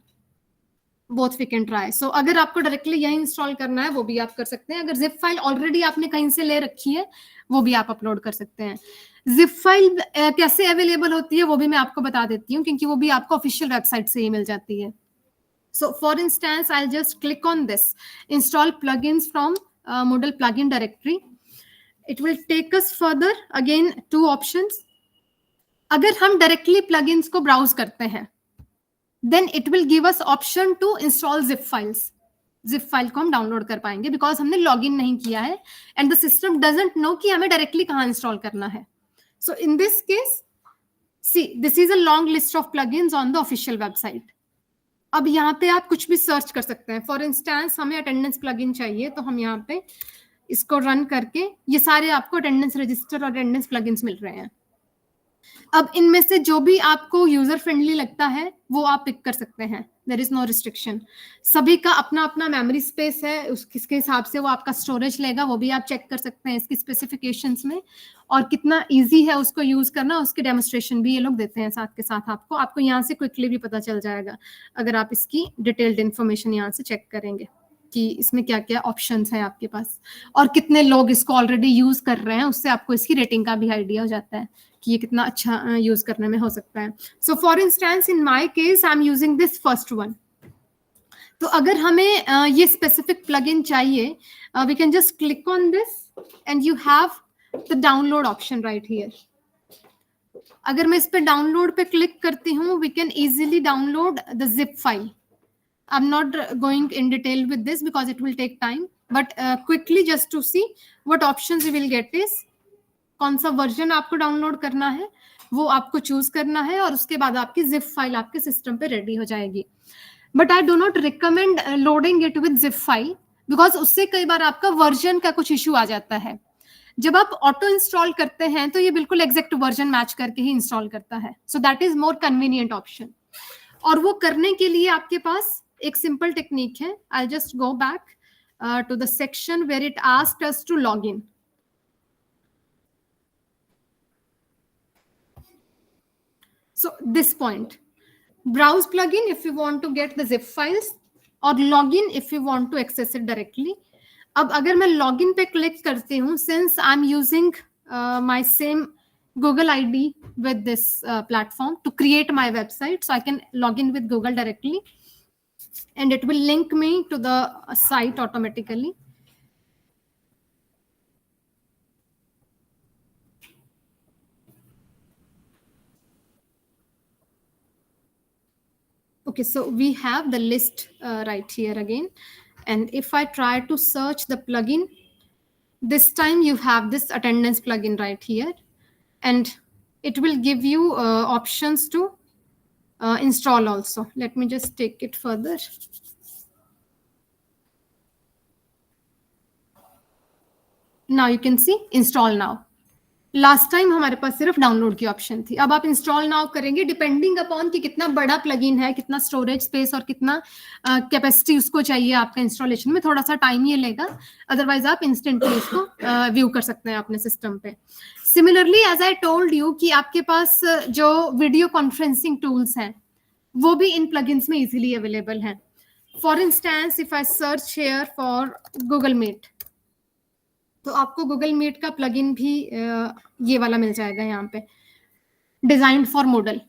Both we can try. So अगर आपको डायरेक्टली यही इंस्टॉल करना है, वो भी आप कर सकते हैं. अगर जिप फाइल ऑलरेडी आपने कहीं से ले रखी है, वो भी आप अपलोड कर सकते हैं. जिप फाइल कैसे अवेलेबल होती है वो भी मैं आपको बता देती हूँ, क्योंकि वो भी आपको ऑफिशियल वेबसाइट से ही मिल जाती है. So for instance, I'll just click on this, install plugins from MOODLE plugin directory. It will take us further. Again, two options. अगर हम directly plugins को browse करते हैं, then it will give us option to install zip files. Zip file को हम download कर पाएंगे, because हमने login नहीं किया है, and the system doesn't know कि हमें directly कहाँ install करना है. So in this case, see, this is a long list of plugins on the official website. अब यहाँ पे आप कुछ भी सर्च कर सकते हैं. फॉर इंस्टेंस हमें अटेंडेंस प्लगइन चाहिए, तो हम यहाँ पे इसको रन करके ये सारे आपको अटेंडेंस रजिस्टर और अटेंडेंस प्लगइन्स मिल रहे हैं. अब इनमें से जो भी आपको यूजर फ्रेंडली लगता है वो आप पिक कर सकते हैं, देयर इज नो रिस्ट्रिक्शन। सभी का अपना अपना मेमोरी स्पेस है, उसके हिसाब से वो आपका स्टोरेज लेगा, वो भी आप चेक कर सकते हैं इसकी स्पेसिफिकेशंस में, और कितना इजी है उसको यूज करना, उसकी डेमोस्ट्रेशन भी ये लोग देते हैं साथ के साथ। आपको यहाँ से क्विकली भी पता चल जाएगा अगर आप इसकी डिटेल्ड इन्फॉर्मेशन यहाँ से चेक करेंगे कि इसमें क्या क्या ऑप्शंस हैं आपके पास और कितने लोग इसको ऑलरेडी यूज कर रहे हैं, उससे आपको इसकी रेटिंग का भी आइडिया हो जाता है कि ये कितना अच्छा यूज करने में हो सकता है। So for instance in my case I am using this first one. तो अगर हमें ये स्पेसिफिक प्लगइन चाहिए, we can just click on this and you have the download option right here. अगर मैं इस पे डाउनलोड पे क्लिक करती हूँ, we can easily download the zip file. I'm not going in detail with this because it will take time, but quickly just to see what options you will get is कौन सा version आपको download करना है वो आपको choose करना है, और उसके बाद आपकी जिप फाइल आपके सिस्टम पे रेडी हो जाएगी। But I do not recommend loading it with zip file because उससे कई बार आपका वर्जन का कुछ इश्यू आ जाता है। जब आप ऑटो इंस्टॉल करते हैं तो ये बिल्कुल एग्जैक्ट वर्जन मैच करके ही इंस्टॉल करता है, so that is more convenient option. और वो करने के लिए आपके पास एक सिंपल टेक्निक है। I just go back to the section where it asked us to log in. So this point, browse plugin if you want to get the zip files, or login if you want to access it directly. अब अगर मैं login पे click करती हूँ, since I'm using my same Google ID with this platform to create my website, so I can log in with Google directly, and it will link me to the site automatically. Okay, so we have the list right here again. And if I try to search the plugin, this time you have this attendance plugin right here. And it will give you options to install also. Let me just take it further. Now you can see install now. Last time हमारे पास सिर्फ download की option थी, अब आप install now करेंगे depending upon कि कितना बड़ा प्लगइन है, कितना स्टोरेज स्पेस और कितना कैपेसिटी उसको चाहिए आपका इंस्टॉलेशन में, थोड़ा सा टाइम ये लेगा, अदरवाइज आप इंस्टेंटली इसको व्यू कर सकते हैं अपने सिस्टम पे। Similarly as I told you कि आपके पास जो वीडियो कॉन्फ्रेंसिंग टूल्स हैं वो भी इन प्लगइन्स में इजीली अवेलेबल हैं। For instance if I search here for Google Meet, तो आपको गूगल मीट का प्लगइन भी ये वाला मिल जाएगा यहाँ पे, डिजाइन्ड फॉर मॉडल,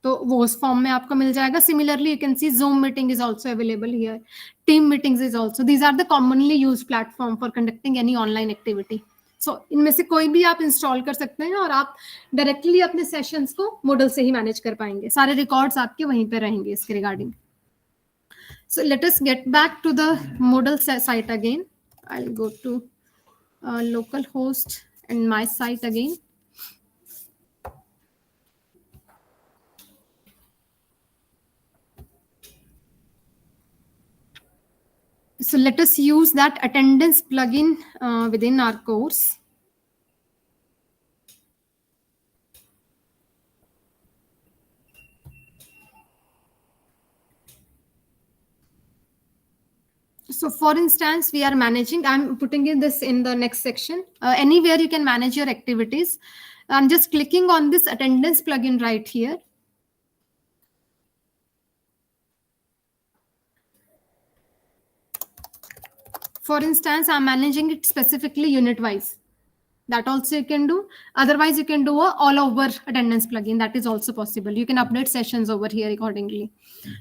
तो वो उस फॉर्म में आपको मिल जाएगा। Similarly you can see Zoom meeting is also available here, team meetings is also, these are the commonly used platform for conducting any online activity. So इनमें से कोई भी आप इंस्टॉल कर सकते हैं और आप डायरेक्टली अपने सेशंस को मॉडल से ही मैनेज कर पाएंगे, सारे रिकॉर्ड्स आपके वहीं पे रहेंगे इसके regarding. So let us get back to the model site again. I will go to local host and my site again. So let us use that attendance plugin within our course. So for instance, we are managing, I'm putting in this in the next section, anywhere you can manage your activities. I'm just clicking on this attendance plugin right here. For instance, I'm managing it specifically unit wise. That also you can do. Otherwise, you can do a all over attendance plugin. That is also possible. You can update sessions over here accordingly.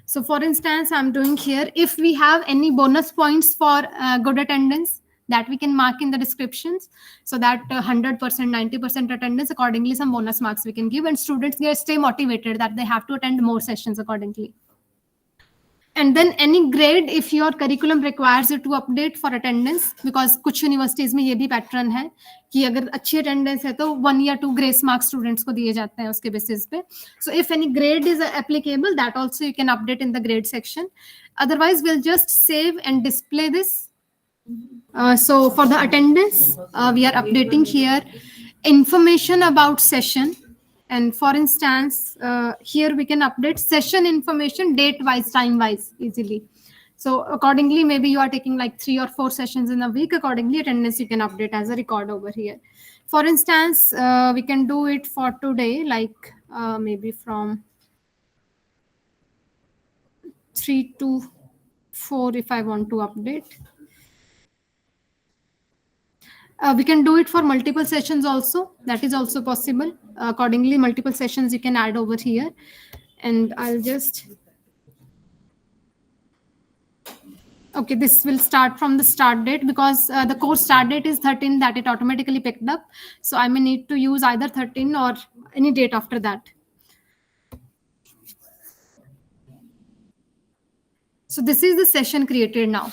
So for instance, I'm doing here, if we have any bonus points for good attendance, that we can mark in the descriptions, so that 100%, 90% attendance, accordingly some bonus marks we can give, and students stay motivated that they have to attend more sessions accordingly. And then any grade if your curriculum requires you to update for attendance, because कुछ universities में ये भी pattern है कि अगर अच्छी attendance है तो 1 या 2 ग्रेस मार्क्स स्टूडेंट्स को दिए जाते हैं उसके बेसिस पे। So if any grade is applicable, that also you can update in the grade section, otherwise will just save and display this. So for the attendance, we are updating here information about session, And for instance, here we can update session information date wise, time wise easily. So accordingly, maybe you are taking like 3 or 4 sessions in a week. Accordingly, attendance you can update as a record over here. For instance, we can do it for today, like maybe from 3 to 4 if I want to update. We can do it for multiple sessions also. That is also possible. Accordingly, multiple sessions you can add over here. And I'll just... Okay, this will start from the start date because the course start date is 13 that it automatically picked up. So I may need to use either 13 or any date after that. So this is the session created now.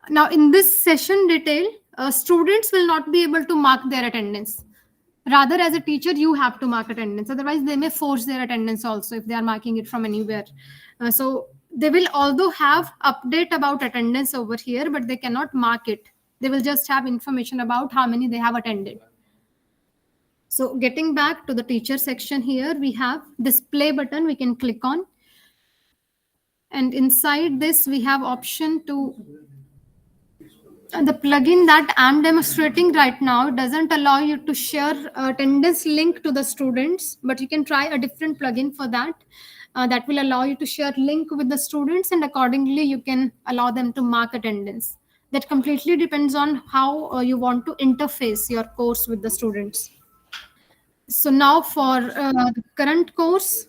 Now in this session detail, students will not be able to mark their attendance. Rather, as a teacher, you have to mark attendance. Otherwise, they may force their attendance also if they are marking it from anywhere. So they will although have update about attendance over here, but they cannot mark it. They will just have information about how many they have attended. So getting back to the teacher section here, we have display button we can click on. And inside this, we have option to... The plugin that I'm demonstrating right now doesn't allow you to share attendance link to the students, but you can try a different plugin for that. That will allow you to share link with the students, and accordingly you can allow them to mark attendance. That completely depends on how you want to interface your course with the students. So now for the current course,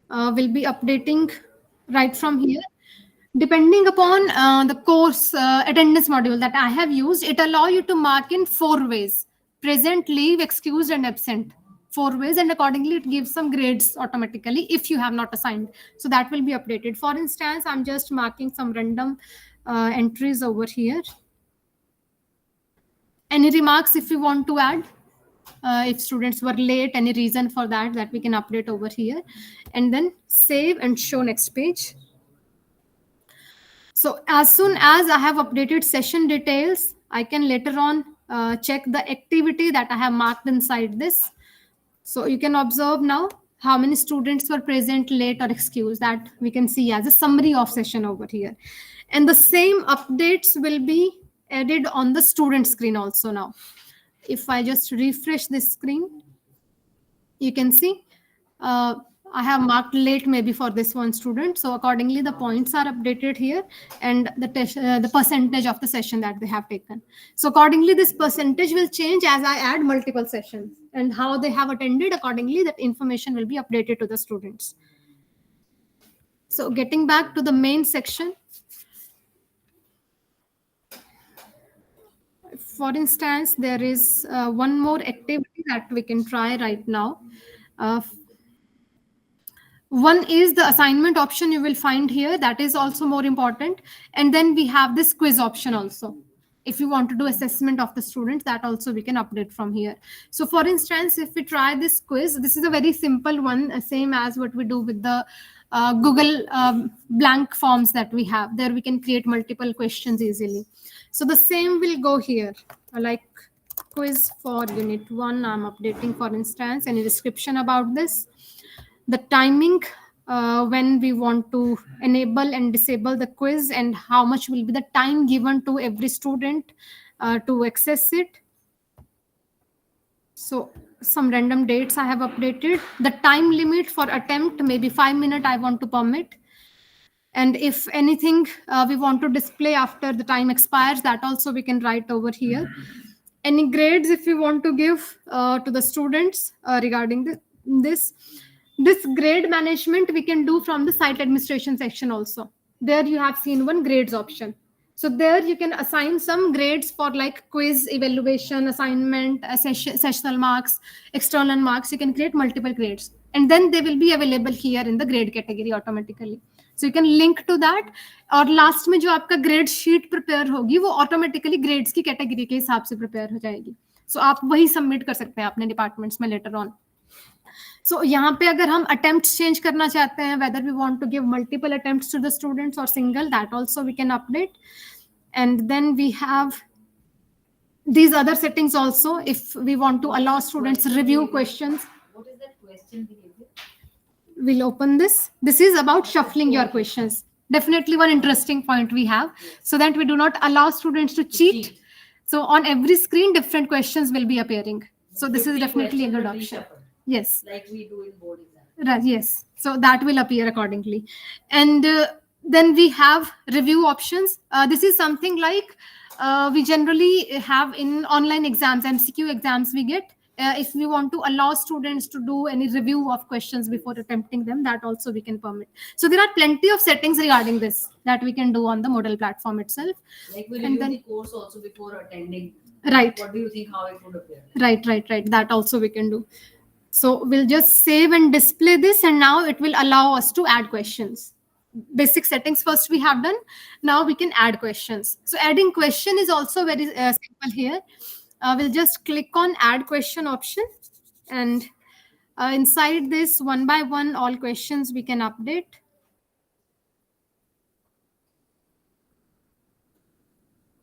we'll be updating right from here. Depending upon the course attendance module that I have used, it allows you to mark in 4 ways: present, leave, excused, and absent. 4 ways, and accordingly it gives some grades automatically if you have not assigned. So that will be updated. For instance, I'm just marking some random entries over here. Any remarks if you want to add? If students were late, any reason for that, that we can update over here. And then save and show next page. So as soon as I have updated session details, I can later on check the activity that I have marked inside this. So you can observe now how many students were present, late, or excused. That we can see as a summary of session over here. And the same updates will be added on the student screen also now. If I just refresh this screen, you can see I have marked late maybe for this one student. So accordingly, the points are updated here and the percentage of the session that they have taken. So accordingly, this percentage will change as I add multiple sessions, and how they have attended, accordingly, that information will be updated to the students. So getting back to the main section. For instance, there is one more activity that we can try right now. One is the assignment option you will find here. That is also more important. And then we have this quiz option also. If you want to do assessment of the students, that also we can update from here. So for instance, if we try this quiz, this is a very simple one, same as what we do with the Google blank forms that we have. There we can create multiple questions easily. So the same will go here, like quiz for unit 1. I'm updating, for instance, any description about this. The timing when we want to enable and disable the quiz, and how much will be the time given to every student to access it. So some random dates I have updated. The time limit for attempt, maybe 5 minutes I want to permit. And if anything we want to display after the time expires, that also we can write over here. Any grades if you want to give to the students regarding this. This grade management we can do from the site administration section also. There you have seen one grades option. So there you can assign some grades for like quiz, evaluation, assignment, sessional marks, external marks. You can create multiple grades. And then they will be available here in the grade category automatically. So you can link to that. और last में जो आपका grade sheet prepare होगी, वो automatically grades की category के हिसाब से prepare हो जाएगी. So आप वही submit कर सकते हैं अपने departments में later on. So यहाँ पे अगर हम attempts change करना चाहते हैं, whether we want to give multiple attempts to the students or single, that also we can update. And then we have these other settings also. If we want to allow students review questions. What is that question behavior? We'll open this. This is about shuffling your questions. Definitely one interesting point we have, so that we do not allow students to cheat. So on every screen, different questions will be appearing. So this is 50 definitely a good questions will be option. shuffled, Yes. like we do in board exam. Right, yes. So that will appear accordingly. And then we have review options. This is something like we generally have in online exams, MCQ exams we get. If we want to allow students to do any review of questions before attempting them, that also we can permit. So there are plenty of settings regarding this that we can do on the Moodle platform itself. Like we And review then- the course also before attending. Right. What do you think how it would appear? Right. That also we can do. So we'll just save and display this, and now it will allow us to add questions. Basic settings first we have done. Now we can add questions. So adding question is also very simple here. We'll just click on add question option, and inside this, one by one, all questions we can update.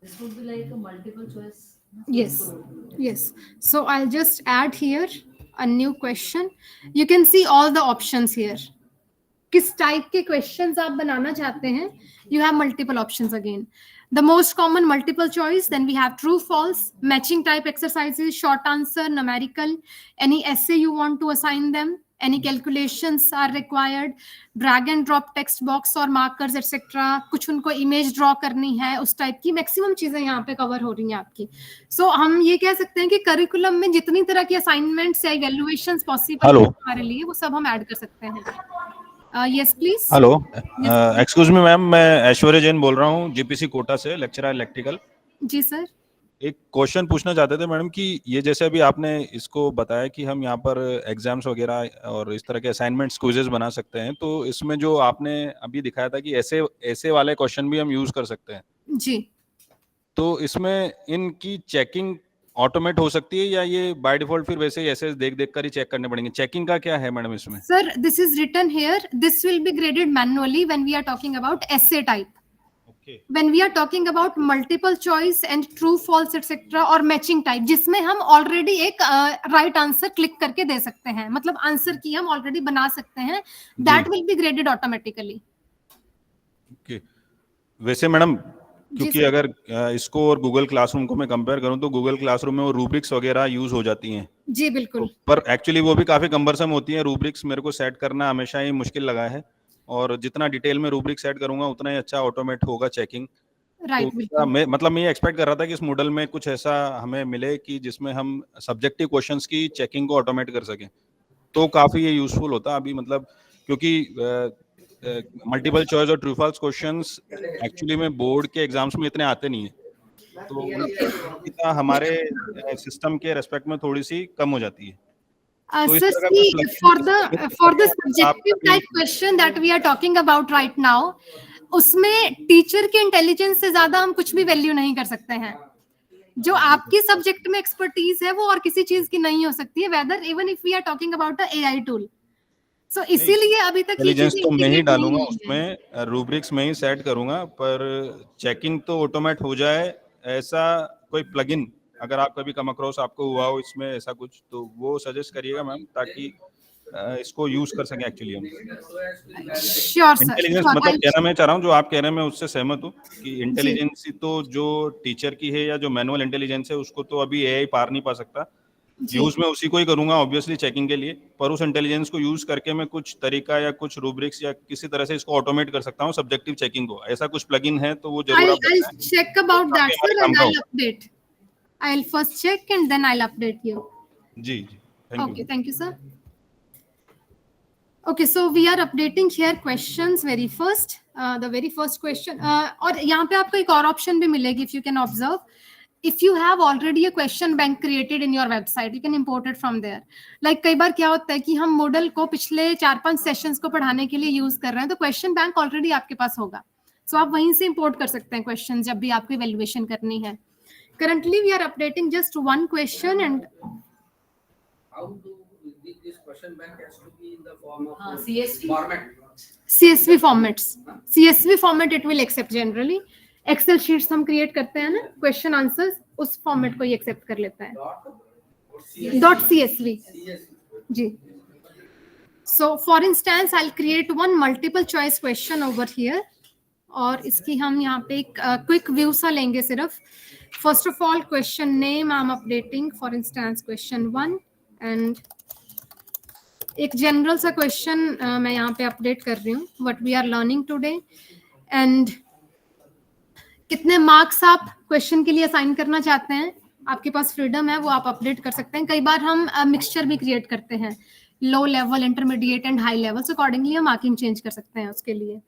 This would be like a multiple choice. Yes. So I'll just add here a new question. You can see all the options here. किस type के questions आप बनाना चाहते हैं, you have multiple options again. The most common multiple choice, then we have true false, matching type exercises, short answer, numerical, any essay you want to assign them, any calculations are required, drag and drop text box और markers etc. कुछ उनको image draw करनी है, उस type की maximum चीजें यहाँ पे कवर हो रही हैं आपकी. So हम ये कह सकते हैं कि करिकुलम में जितनी तरह की असाइनमेंट्स या इवेल्युएशंस पॉसिबल है हमारे लिए, वो सब हम ऐड कर सकते हैं. Yes, please. Hello, excuse me ma'am, मैं ऐश्वर्य जैन बोल रहा हूँ जीपीसी कोटा से, लेक्चरर इलेक्ट्रिकल. जी सर. एक क्वेश्चन पूछना चाहते थे मैडम कि ये जैसे अभी आपने इसको बताया कि हम यहाँ पर एग्जाम्स वगैरह और इस तरह के असाइनमेंट्स क्विजेस बना सकते हैं, तो इसमें जो आपने अभी दिखाया था कि ऐसे वाले क्वेश्चन भी हम यूज कर सकते हैं जी, तो इसमें इनकी चेकिंग ऑटोमेट हो सकती है या ये बाय डिफॉल्ट फिर वैसे ही ऐसे देख कर ही चेक करने पड़ेंगे? चेकिंग का क्या है मैडम इसमें? Sir, this is written here, this will be graded manually when we are talking about essay type. Okay. When we are talking about multiple choice and true false etcetera और matching type, जिसमें हम already एक right answer click करके दे सकते हैं, मतलब answer की हम ऑलरेडी बना सकते हैं, that will be graded automatically. Okay. वैसे मैडम, क्योंकि अगर इसको और गूगल क्लासरूम को मैं कंपेयर करूं तो गूगल क्लासरूम में वो रूब्रिक्स वगैरह यूज हो जाती हैं. जी बिल्कुल. पर एक्चुअली वो भी काफी कम्बरसम होती है. रूब्रिक्स मेरे को सेट करना हमेशा ही मुश्किल लगा है, और जितना डिटेल में रूब्रिक सेट करूंगा उतना ही अच्छा ऑटोमेट होगा चेकिंग. राइट. तो मैं ये एक्सपेक्ट कर रहा था कि इस मॉडल में कुछ ऐसा हमें मिले कि जिसमें हम सब्जेक्टिव क्वेश्चंस की चेकिंग को ऑटोमेट कर सकें, तो काफी ये यूजफुल होता अभी. मतलब क्योंकि मल्टीपल चॉइस और ट्रू फॉल्स क्वेश्चंस एक्चुअली में बोर्ड के एग्जाम्स में इतने आते नहीं है, तो हमारे सिस्टम के रेस्पेक्ट में थोड़ी सी कम हो जाती है. Sir, see, for the subjective type question that we are talking about right now, उसमें टीचर के इंटेलिजेंस से ज्यादा हम कुछ भी वैल्यू नहीं कर सकते हैं. जो आपकी सब्जेक्ट में एक्सपर्टीज है वो और किसी चीज की नहीं हो सकती है, whether even if we are talking about a AI tool. So इसीलिए अभी तक इंटेलिजेंस तो मैं ही डालूंगा उसमें, रूब्रिक्स में ही सेट करूंगा, पर चेकिंग तो ऑटोमेट हो जाए ऐसा कोई प्लगइन अगर आप कभी कम अक्रॉस आपको हुआ हो इसमें ऐसा कुछ, तो वो सजेस्ट करिएगा मैम, ताकि इसको यूज कर सकें एक्चुअली हम. Sure sir. इंटेलिजेंस मतलब कहना मैं चाह रहा हूँ, जो आप कह रहे हैं मैं उससे सहमत हूँ कि इंटेलिजेंस तो जो टीचर की है या जो मैनुअल इंटेलिजेंस है उसको तो अभी एआई पार नहीं पा सकता. यूज में उसी को ही करूंगा ऑब्वियसली चेकिंग के लिए, पर उस इंटेलिजेंस को यूज करके मैं कुछ तरीका या कुछ रूब्रिक्स या किसी तरह से इसको ऑटोमेट कर सकता हूँ सब्जेक्टिव चेकिंग को. ऐसा कुछ प्लगइन है तो वो जरूर आप बताएं. I'll check about that sir and I'll update. I'll first check and then I'll update you. Ji, thank you. Okay, thank you sir. Okay, so we are updating here questions very first. The very first question. और यहाँ पे आपको एक और option भी मिलेगी, if you can observe. If you have already a question bank created in your website, you can import it from there. Like कई बार क्या होता है कि हम मॉडल को पिछले 4-5 सेशंस को पढ़ाने के लिए यूज कर रहे हैं, तो क्वेश्चन बैंक ऑलरेडी आपके पास होगा, सो आप वहीं से इंपोर्ट कर सकते हैं क्वेश्चन जब भी आपको इवैल्यूएशन करनी है. Currently we are updating just one question and How do this question bank has to be in the form of CSV format? CSV formats. CSV format it will accept generally. Excel sheets हम create करते हैं ना, question answers, उस format को ही accept कर लेता है. Dot .csv. Ji. So for instance, I'll create one multiple choice question over here. और इसकी हम यहाँ पे एक क्विक व्यू सा लेंगे सिर्फ. First of all question name I am updating, for instance question 1, and एक जनरल सा क्वेश्चन मैं यहाँ पे अपडेट कर रही हूँ, what we are learning today, and कितने मार्क्स आप क्वेश्चन के लिए असाइन करना चाहते हैं, आपके पास फ्रीडम है, वो आप अपडेट कर सकते हैं. कई बार हम मिक्सचर भी क्रिएट करते हैं, low level, intermediate and high level, accordingly हम मार्किंग चेंज कर सकते हैं उसके लिए.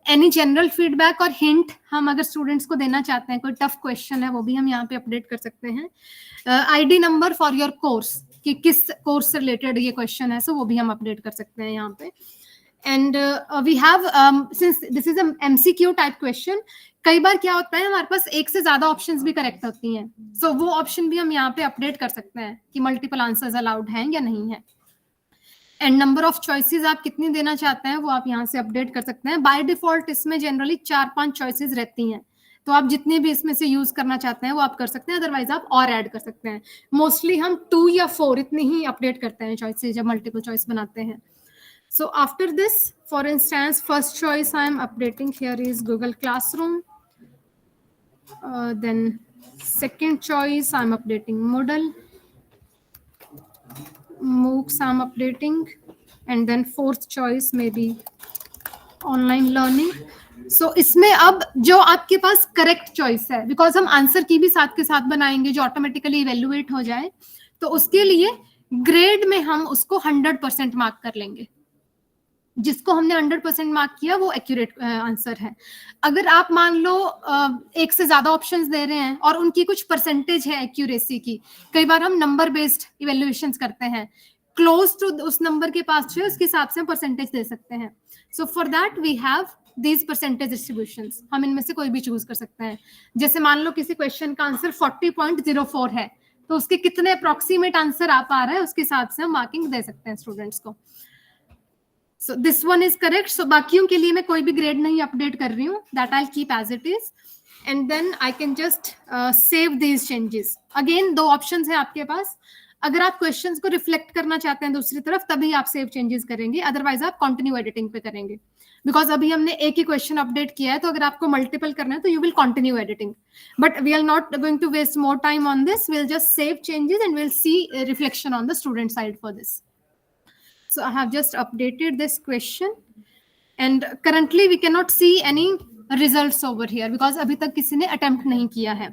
एनी जनरल फीडबैक और हिंट हम अगर स्टूडेंट्स को देना चाहते हैं, कोई टफ क्वेश्चन है वो भी हम यहाँ पे अपडेट कर सकते हैं. ID number for your course, कि किस कोर्स से रिलेटेड ये क्वेश्चन है, सो वो भी हम अपडेट कर सकते हैं यहाँ पे. And we have, since this is MCQ type question, कई बार क्या होता है हमारे पास एक से ज्यादा ऑप्शंस भी करेक्ट होती हैं, सो वो ऑप्शन भी हम यहाँ पे अपडेट कर सकते हैं कि मल्टीपल आंसर्स अलाउड हैं या नहीं है. एंड नंबर ऑफ चॉइसेस आप कितनी देना चाहते हैं वो आप यहाँ से अपडेट कर सकते हैं. बाय डिफॉल्ट इसमें जनरली 4-5 चॉइसेस रहती हैं, तो आप जितने भी इसमें से यूज करना चाहते हैं वो आप कर सकते हैं, अदरवाइज आप और ऐड कर सकते हैं. मोस्टली हम 2 या 4 इतनी ही अपडेट करते हैं चॉइसेस जब मल्टीपल चॉइस बनाते हैं. So after this, for instance, first choice I am updating here is Google Classroom. Then second choice I'm updating Moodle. MOOCs I'm updating. And then fourth choice maybe online learning. So इसमें अब जो आपके पास correct choice है, because हम answer की भी साथ के साथ बनाएंगे जो ऑटोमेटिकली इवेल्युएट हो जाए, तो उसके लिए ग्रेड में हम उसको 100% मार्क कर लेंगे. जिसको हमने 100% मार्क किया वो एक्यूरेट आंसर है. अगर आप मान लो एक से ज्यादा ऑप्शंस दे रहे हैं और उनकी कुछ परसेंटेज है एक्यूरेसी की, कई बार हम नंबर बेस्ड इवेल्युएशंस करते हैं, क्लोज टू उस नंबर के पास जो है उसके हिसाब से हम परसेंटेज दे सकते हैं. So for that we have these percentage distributions. हम इनमें से कोई भी चूज कर सकते हैं. जैसे मान लो किसी क्वेश्चन का आंसर 40.04 है, तो उसके कितने अप्रोक्सीमेट आंसर आ पा रहा है उसके हिसाब से हम मार्किंग दे सकते हैं स्टूडेंट्स को. So this one is correct. So बाकियों के लिए मैं कोई भी ग्रेड नहीं अपडेट कर रही हूँ. That I'll keep as it is. And then I can just save these changes. Again 2 options है आपके पास. अगर आप क्वेश्चंस को रिफ्लेक्ट करना चाहते हैं दूसरी तरफ, तभी आप सेव चेंजेस करेंगे, अदरवाइज आप कंटिन्यू एडिटिंग पे करेंगे. बिकॉज अभी हमने एक ही क्वेश्चन अपडेट किया है, तो अगर आपको मल्टीपल करना है तो you will continue editing. But we are not going to waste more time on this. We will just save changes and will see reflection on the student side for this. So I have just updated this question, and currently we cannot see any results over here because अभी तक किसी ने attempt नहीं किया है.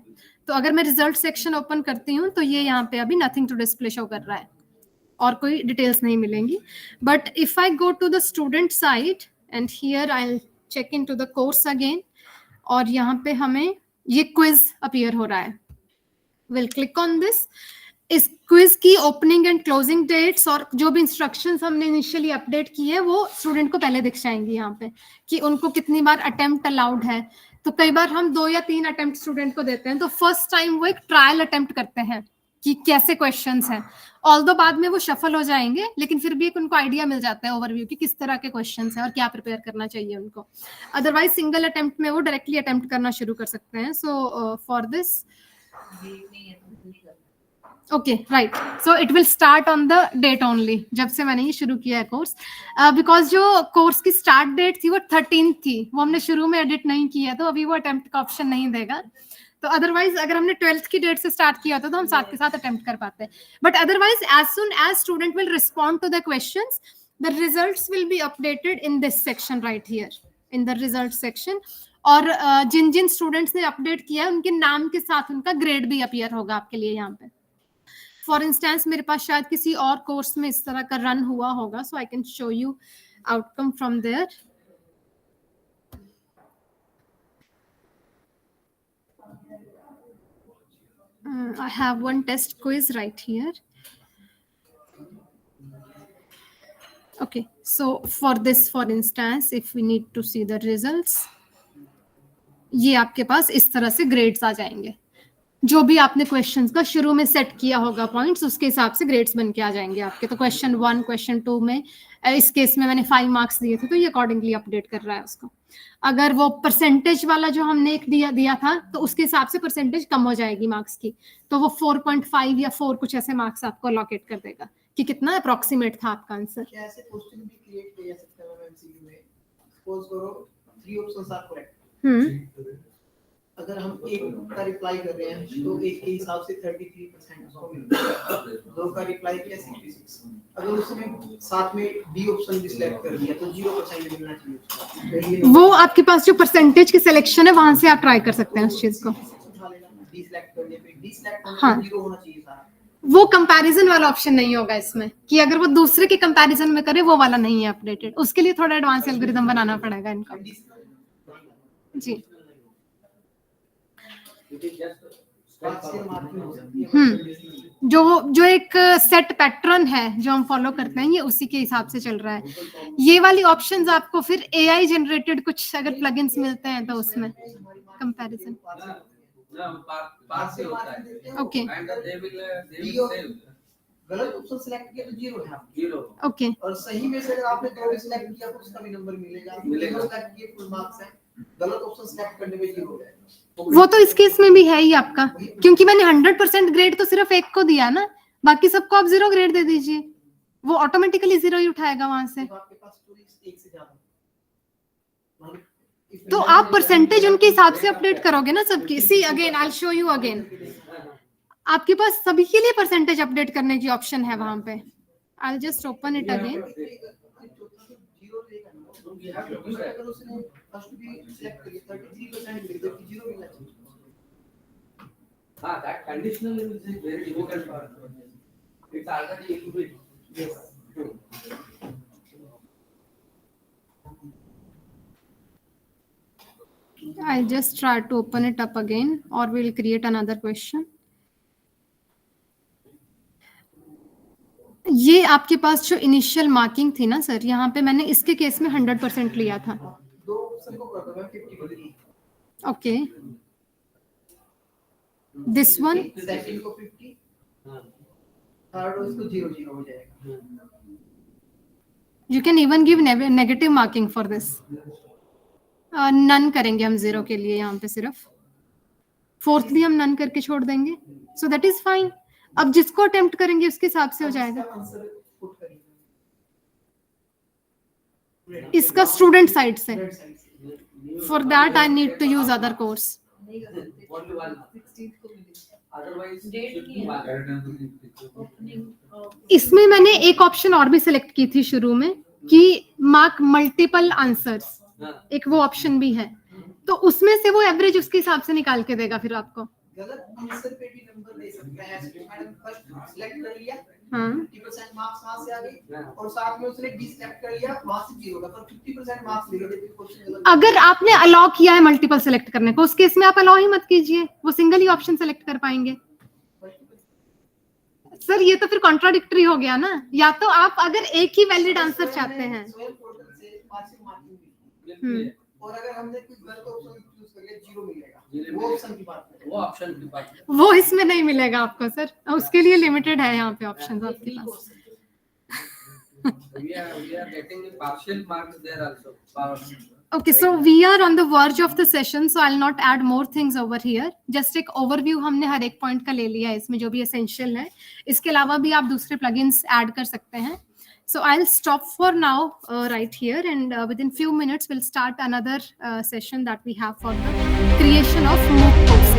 तो अगर मैं result section open करती हूँ तो ये यहाँ पे अभी nothing to display show कर रहा है और कोई details नहीं मिलेंगी. But if I go to the student side and here I'll check into the course again, और यहाँ पे हमें ये quiz appear हो रहा है. We'll click on this. इस क्विज की ओपनिंग एंड क्लोजिंग डेट्स और जो भी इंस्ट्रक्शंस हमने इनिशियली अपडेट की है वो स्टूडेंट को पहले दिख जाएंगी यहाँ पे, कि उनको कितनी बार अटेम्प्ट अलाउड है. तो कई बार हम 2 या 3 अटेम्प्ट स्टूडेंट को देते हैं, तो फर्स्ट टाइम वो एक ट्रायल अटेम्प्ट करते हैं कि कैसे क्वेश्चंस हैं. ऑल्दो बाद में वो शफल हो जाएंगे, लेकिन फिर भी एक उनको आइडिया मिल जाता है ओवरव्यू कि किस तरह के क्वेश्चंस हैं और क्या प्रिपेयर करना चाहिए उनको. अदरवाइज सिंगल अटेम्प्ट में वो डायरेक्टली अटेम्प्ट करना शुरू कर सकते हैं. So for this okay right, so it will start on the date only, जब से मैंने ये शुरू किया है कोर्स. बिकॉज जो कोर्स की स्टार्ट डेट थी वो 13 थी, वो हमने शुरू में एडिट नहीं किया, तो अभी वो अटेम्प्ट का ऑप्शन नहीं देगा. तो अदरवाइज अगर हमने 12th की डेट से स्टार्ट किया होता तो हम साथ के साथ अटेम्प्ट कर पाते. But otherwise as soon as student will respond to the questions, the results will be updated in this section right here, in the result section. और जिन जिन स्टूडेंट्स ने अपडेट किया है उनके नाम के साथ उनका ग्रेड भी अपीयर होगा आपके लिए यहाँ पे. फॉर इंस्टेंस मेरे पास शायद किसी और कोर्स में इस तरह का रन हुआ होगा, so I can show you outcome from there. I have one test quiz right here. Okay, so for this, for instance, if we need to see the results, ये आपके पास इस तरह से ग्रेड्स आ जाएंगे. जो भी आपने क्वेश्चंस का शुरू में सेट किया होगा पॉइंट्स, उसके हिसाब से ग्रेड्स बन के आ जाएंगे आपके. तो क्वेश्चन 1, क्वेश्चन 2 में इस केस में मैंने 5 मार्क्स दिए थे, तो ये अकॉर्डिंगली अपडेट कर रहा है उसको. अगर वो परसेंटेज वाला जो हमने एक दिया था, तो उसके हिसाब से परसेंटेज कम हो जाएगी मार्क्स की, तो वो 4.5 या 4 कुछ ऐसे मार्क्स आपको अलॉकेट कर देगा कि कितना अप्रोक्सीमेट था आपका आंसर। क्या ऐसे क्वेश्चन भी क्रिएट किया जा सकता है मैम एमसीक्यू में? सपोज करो 3 ऑप्शंस आर करेक्ट, अगर हम एक का रिप्लाई कर रहे हैं तो एक के हिसाब से 33% उसको मिलता है, दो का रिप्लाई किया 66, अगर उसने साथ में डी ऑप्शन भी सिलेक्ट कर दिया तो 0% मिलना चाहिए उसको। वो आपके पास जो परसेंटेज की सिलेक्शन है वहां से आप ट्राई कर सकते हैं उस चीज को। उठा लेना, डी सिलेक्ट करने पे डी सिलेक्ट होने हाँ। पे 0 होना चाहिए सारा। वो कंपैरिजन वाला ऑप्शन नहीं होगा इसमें, कि अगर वो दूसरे के कंपैरिजन में करे, वो वाला नहीं है अपडेटेड। उसके लिए थोड़ा एडवांस एल्गोरिथम बनाना पड़ेगा इनको। जी जो एक सेट पैटर्न है जो हम फॉलो करते हैं, ये उसी के हिसाब से चल रहा है। ये वाली ऑप्शंस आपको फिर एआई जनरेटेड कुछ अगर प्लगइन्स मिलते हैं तो उसमें कंपैरिजन। ओके गलत ऑप्शन सिलेक्ट किया तो 0 है आपको। ओके और सही में से अगर आपने 2 भी सिलेक्ट किया तो उसका भी नंबर मिलेगा। सिलेक्ट किए फुल मार्क्स है, गलत ऑप्शन सिलेक्ट करने पे 0 है। वो तो इस केस में भी है ही आपका, क्योंकि मैंने 100% ग्रेड तो सिर्फ एक को दिया ना, बाकी सबको आप 0 ग्रेड दे दीजिए, वो ऑटोमेटिकली 0 ही उठाएगा वहां से। आपके पास स्टोरीज एक से ज्यादा, तो आप परसेंटेज उनके हिसाब से अपडेट करोगे ना सबकी। See again I will show you again, आपके पास सभी के लिए परसेंटेज अपडेट करने की ऑप्शन है वहां पे। I will just open it again. अगर उसने फर्स्ट भी सिलेक्ट किया 33% मिल गया 0 मिलना चाहिए। हां that conditional is very difficult for its already it will yes I just try to open it up again or we'll create another question. ये आपके पास जो इनिशियल मार्किंग थी ना सर, यहाँ पे मैंने इसके केस में 100% लिया था। दो ऑप्शन को कर दो मैं 50-50। ओके दिस वन सेकंड को 50, थर्ड उसको 0-0 हो जाएगा। You can even give negative marking for this. None करेंगे हम 0 के लिए यहाँ पे, सिर्फ फोर्थ भी हम नन करके छोड़ देंगे, सो दैट इज फाइन। अब जिसको अटेम्प्ट करेंगे उसके हिसाब से हो जाएगा। इसका स्टूडेंट साइड से, for that I need to use other course. Only one 16th को अदरवाइज डेट की इसमें मैंने एक ऑप्शन और भी सिलेक्ट की थी शुरू में, कि मार्क मल्टीपल आंसर्स, एक वो ऑप्शन भी है, तो उसमें से वो एवरेज उसके हिसाब से निकाल के देगा फिर आपको। गलत आंसर पे भी नंबर दे सकता है। मैडम फर्स्ट सिलेक्ट कर लिया, हाँ 50% मार्क्स वहां से आ गए और साथ में उसने डी सिलेक्ट कर लिया, वहां से 0 का, पर 50% मार्क्स मिले थे क्वेश्चन गलत। अगर आपने अलाउ किया है मल्टीपल सेलेक्ट करने को, उस केस में आप अलाउ ही मत कीजिए, वो सिंगल ही ऑप्शन सेलेक्ट कर पाएंगे। सर ये तो फिर कॉन्ट्राडिक्टरी हो गया ना, या तो आप अगर एक ही वैलिड आंसर चाहते हैं। स्वयं पोर्टल से पासिंग मार्किंग भी, और अगर हमने कोई गलत ऑप्शन चूज कर लिया 0 मिलेगा। वो ऑप्शन की बात करें, वो ऑप्शन की बात वो इसमें नहीं मिलेगा आपको सर, उसके लिए लिमिटेड है यहाँ पे ऑप्शंस आपके पास। we are getting partial marks there also. Okay, so we are on the verge of the session, so I'll not add more things over here. Just एक overview हमने हर एक point का ले लिया है इसमें, जो भी essential है। इसके अलावा भी आप दूसरे plugins add कर सकते हैं। So I'll stop for now right here, and within few minutes we'll start another session that we have for the creation of MOOC course.